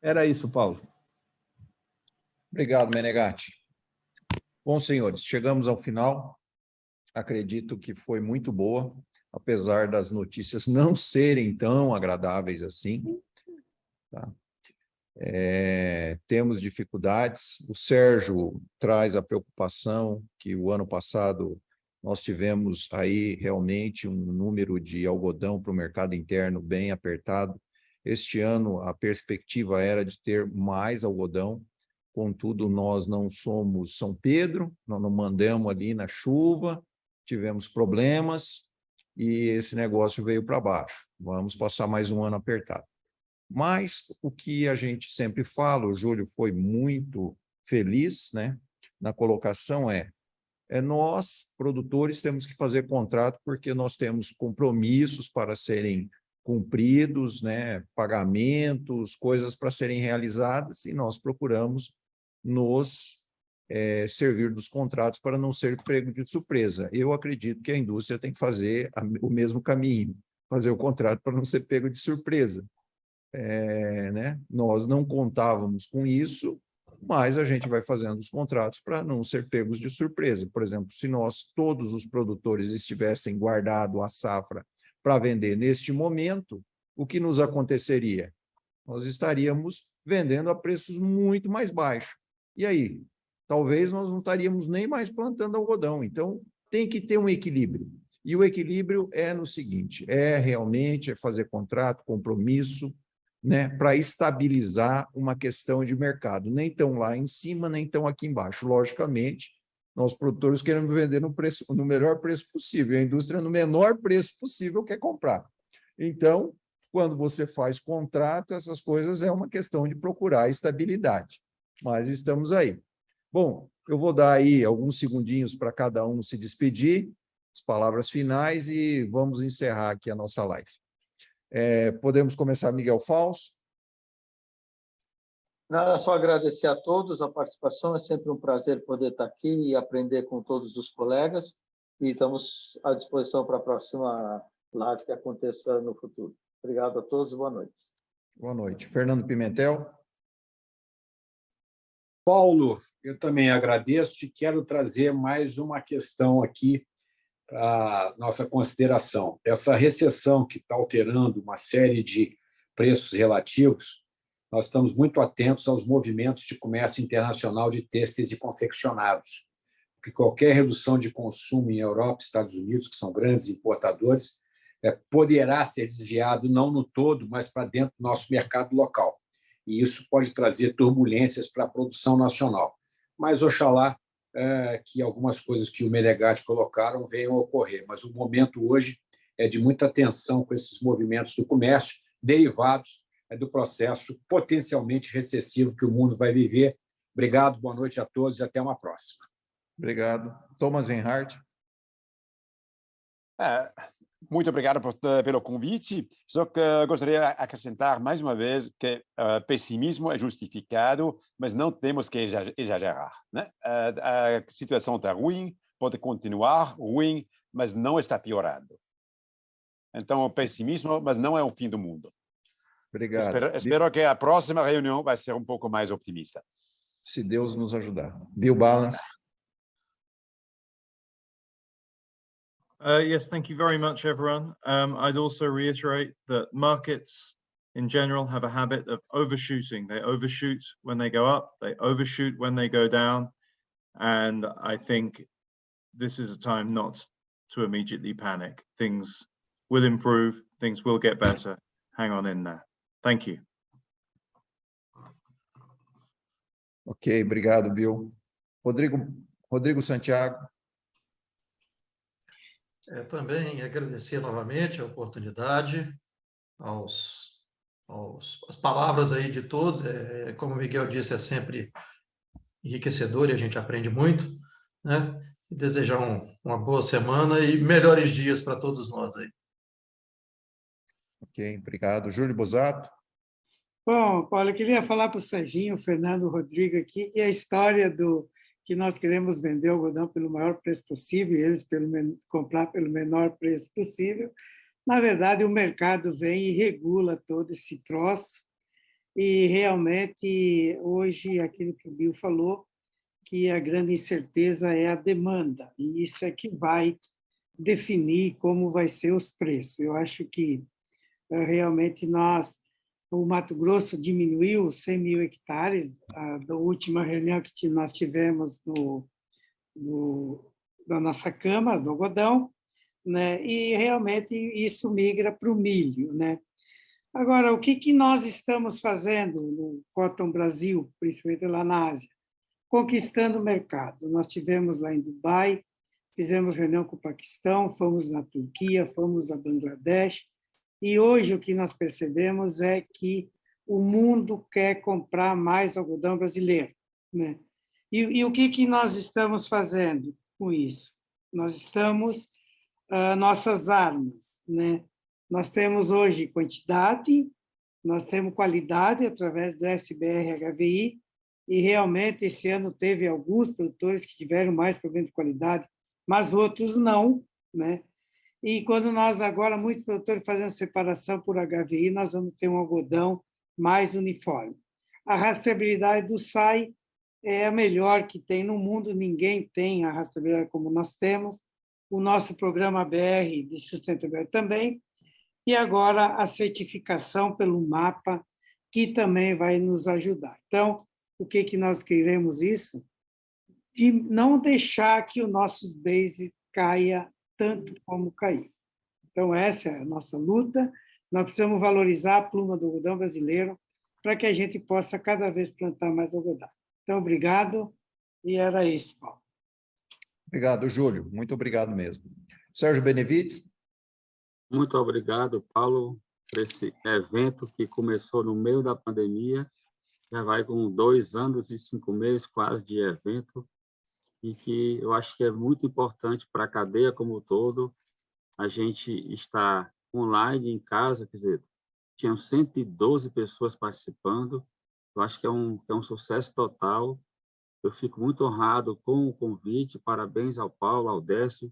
Era isso, Paulo. Obrigado, Menegatti. Bom, senhores, chegamos ao final. Acredito que foi muito boa. apesar das notícias não serem tão agradáveis assim. Tá? Temos dificuldades. O Sérgio traz a preocupação que o ano passado nós tivemos aí realmente um número de algodão para o mercado interno bem apertado. Este ano a perspectiva era de ter mais algodão, contudo nós não somos São Pedro, nós não mandamos ali na chuva, tivemos problemas e esse negócio veio para baixo. Vamos passar mais um ano apertado. Mas o que a gente sempre fala, o Júlio foi muito feliz, né, na colocação nós, produtores, temos que fazer contrato porque nós temos compromissos para serem cumpridos, né, pagamentos, coisas para serem realizadas, e nós procuramos nos servir dos contratos para não ser pego de surpresa. Eu acredito que a indústria tem que fazer o mesmo caminho, fazer o contrato para não ser pego de surpresa. Né? Nós não contávamos com isso, mas a gente vai fazendo os contratos para não ser pegos de surpresa. Por exemplo, se nós, todos os produtores, estivessem guardado a safra para vender neste momento, o que nos aconteceria? Nós estaríamos vendendo a preços muito mais baixos. E aí? Talvez nós não estaríamos nem mais plantando algodão. Então, tem que ter um equilíbrio. E o equilíbrio é no seguinte, realmente fazer contrato, compromisso, né, para estabilizar uma questão de mercado, nem tão lá em cima, nem tão aqui embaixo. Logicamente, nós produtores queremos vender no melhor preço possível, a indústria no menor preço possível quer comprar. Então, quando você faz contrato, essas coisas é uma questão de procurar estabilidade, mas estamos aí. Bom, eu vou dar aí alguns segundinhos para cada um se despedir, as palavras finais, e vamos encerrar aqui a nossa live. Podemos começar, Miguel Fausto. Nada, só agradecer a todos a participação, é sempre um prazer poder estar aqui e aprender com todos os colegas, e estamos à disposição para a próxima live que aconteça no futuro. Obrigado a todos, boa noite. Boa noite. Fernando Pimentel. Paulo, eu também agradeço e quero trazer mais uma questão aqui para a nossa consideração. Essa recessão que está alterando uma série de preços relativos, nós estamos muito atentos aos movimentos de comércio internacional de têxteis e confeccionados, porque qualquer redução de consumo em Europa e Estados Unidos, que são grandes importadores, poderá ser desviado não no todo, mas para dentro do nosso mercado local. E isso pode trazer turbulências para a produção nacional. Mas, oxalá, que algumas coisas que o Menegatti colocaram venham a ocorrer. Mas o momento hoje é de muita atenção com esses movimentos do comércio, derivados do processo potencialmente recessivo que o mundo vai viver. Obrigado, boa noite a todos e até uma próxima. Obrigado. Thomas Enhart. Muito obrigado pelo convite. Só que gostaria de acrescentar mais uma vez que pessimismo é justificado, mas não temos que exagerar, né? A situação está ruim, pode continuar ruim, mas não está piorando. Então, pessimismo, mas não é o fim do mundo. Obrigado. Espero que a próxima reunião vai ser um pouco mais optimista. Se Deus nos ajudar. Bill Balance. Yes, thank you very much, everyone. I'd also reiterate that markets in general have a habit of overshooting. They overshoot when they go up, they overshoot when they go down. And I think this is a time not to immediately panic. Things will improve, things will get better. Hang on in there. Thank you. Ok, obrigado, Bill. Rodrigo Santiago. Também agradecer novamente a oportunidade, as palavras aí de todos. Como o Miguel disse, é sempre enriquecedor e a gente aprende muito, né? E desejar uma boa semana e melhores dias para todos nós aí. Ok, obrigado. Júlio Busato. Bom, Paulo, eu queria falar para o Serginho, o Fernando, o Rodrigo aqui, e a história do que nós queremos vender o algodão pelo maior preço possível, e eles comprar pelo menor preço possível. Na verdade, o mercado vem e regula todo esse troço, e realmente, hoje, aquilo que o Bill falou, que a grande incerteza é a demanda, e isso é que vai definir como vai ser os preços. Eu acho que realmente o Mato Grosso diminuiu 100 mil hectares da última reunião que nós tivemos da nossa Câmara, do algodão, né? E realmente isso migra para o milho, né? Agora, o que nós estamos fazendo no Cotton Brasil, principalmente lá na Ásia? Conquistando o mercado. Nós tivemos lá em Dubai, fizemos reunião com o Paquistão, fomos na Turquia, fomos a Bangladesh, e hoje o que nós percebemos é que o mundo quer comprar mais algodão brasileiro, né? E o que nós estamos fazendo com isso? Nós estamos nossas armas, né? Nós temos hoje quantidade, nós temos qualidade através do SBR-HVI, e realmente esse ano teve alguns produtores que tiveram mais problema de qualidade, mas outros não, né? E quando nós agora, muitos produtores fazendo separação por HVI, nós vamos ter um algodão mais uniforme. A rastreabilidade do SAI é a melhor que tem no mundo, ninguém tem a rastreabilidade como nós temos, o nosso programa BR de sustentabilidade também, e agora a certificação pelo MAPA, que também vai nos ajudar. Então, o que nós queremos isso? De não deixar que o nosso base caia tanto como caiu. Então, essa é a nossa luta. Nós precisamos valorizar a pluma do algodão brasileiro para que a gente possa cada vez plantar mais algodão. Então, obrigado, e era isso, Paulo. Obrigado, Júlio. Muito obrigado mesmo. Sérgio Benevides. Muito obrigado, Paulo, por esse evento que começou no meio da pandemia, já vai com 2 anos e 5 meses quase de evento, e que eu acho que é muito importante para a cadeia como um todo. A gente está online, em casa, quer dizer, tinham 112 pessoas participando, eu acho que é um sucesso total. Eu fico muito honrado com o convite, parabéns ao Paulo, ao Décio,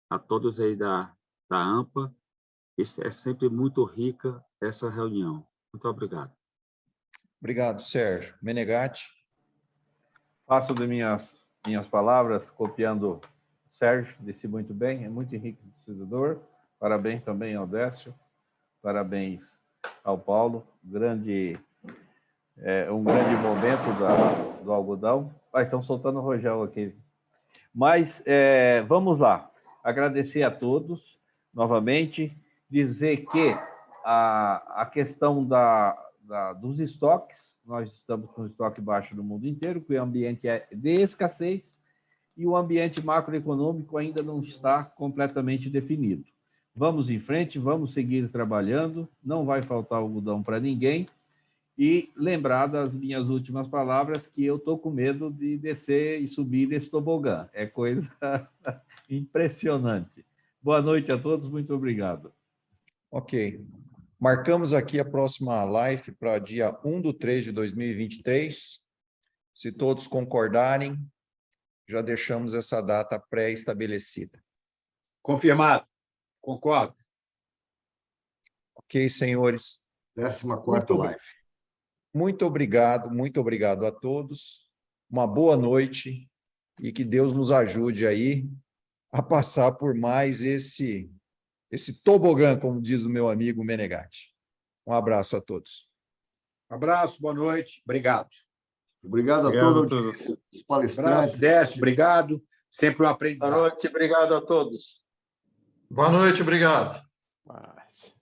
a todos aí da AMPA. É sempre muito rica essa reunião. Muito obrigado. Obrigado, Sérgio. Menegatti. Faço de minhas palavras, copiando Sérgio, disse muito bem, é muito enriquecedor. Parabéns também ao Décio, parabéns ao Paulo. Um grande momento do algodão. Estão soltando o rojão aqui. Mas vamos lá. Agradecer a todos, novamente. Dizer que a questão dos estoques, nós estamos com estoque baixo no mundo inteiro, que o ambiente é de escassez e o ambiente macroeconômico ainda não está completamente definido. Vamos em frente, vamos seguir trabalhando, não vai faltar algodão para ninguém. E lembrar das minhas últimas palavras, que eu estou com medo de descer e subir desse tobogã. É coisa impressionante. Boa noite a todos, muito obrigado. Ok. Marcamos aqui a próxima live para dia 1/3/2023. Se todos concordarem, já deixamos essa data pré-estabelecida. Confirmado. Concordo. Ok, senhores. 14ª live. Muito obrigado a todos. Uma boa noite e que Deus nos ajude aí a passar por mais esse tobogã, como diz o meu amigo Menegatti. Um abraço a todos. Abraço, boa noite. Obrigado. Obrigado a todos os palestrantes. Abraço, Décio, obrigado. Sempre um aprendizado. Boa noite, obrigado a todos. Boa noite, obrigado. Mas...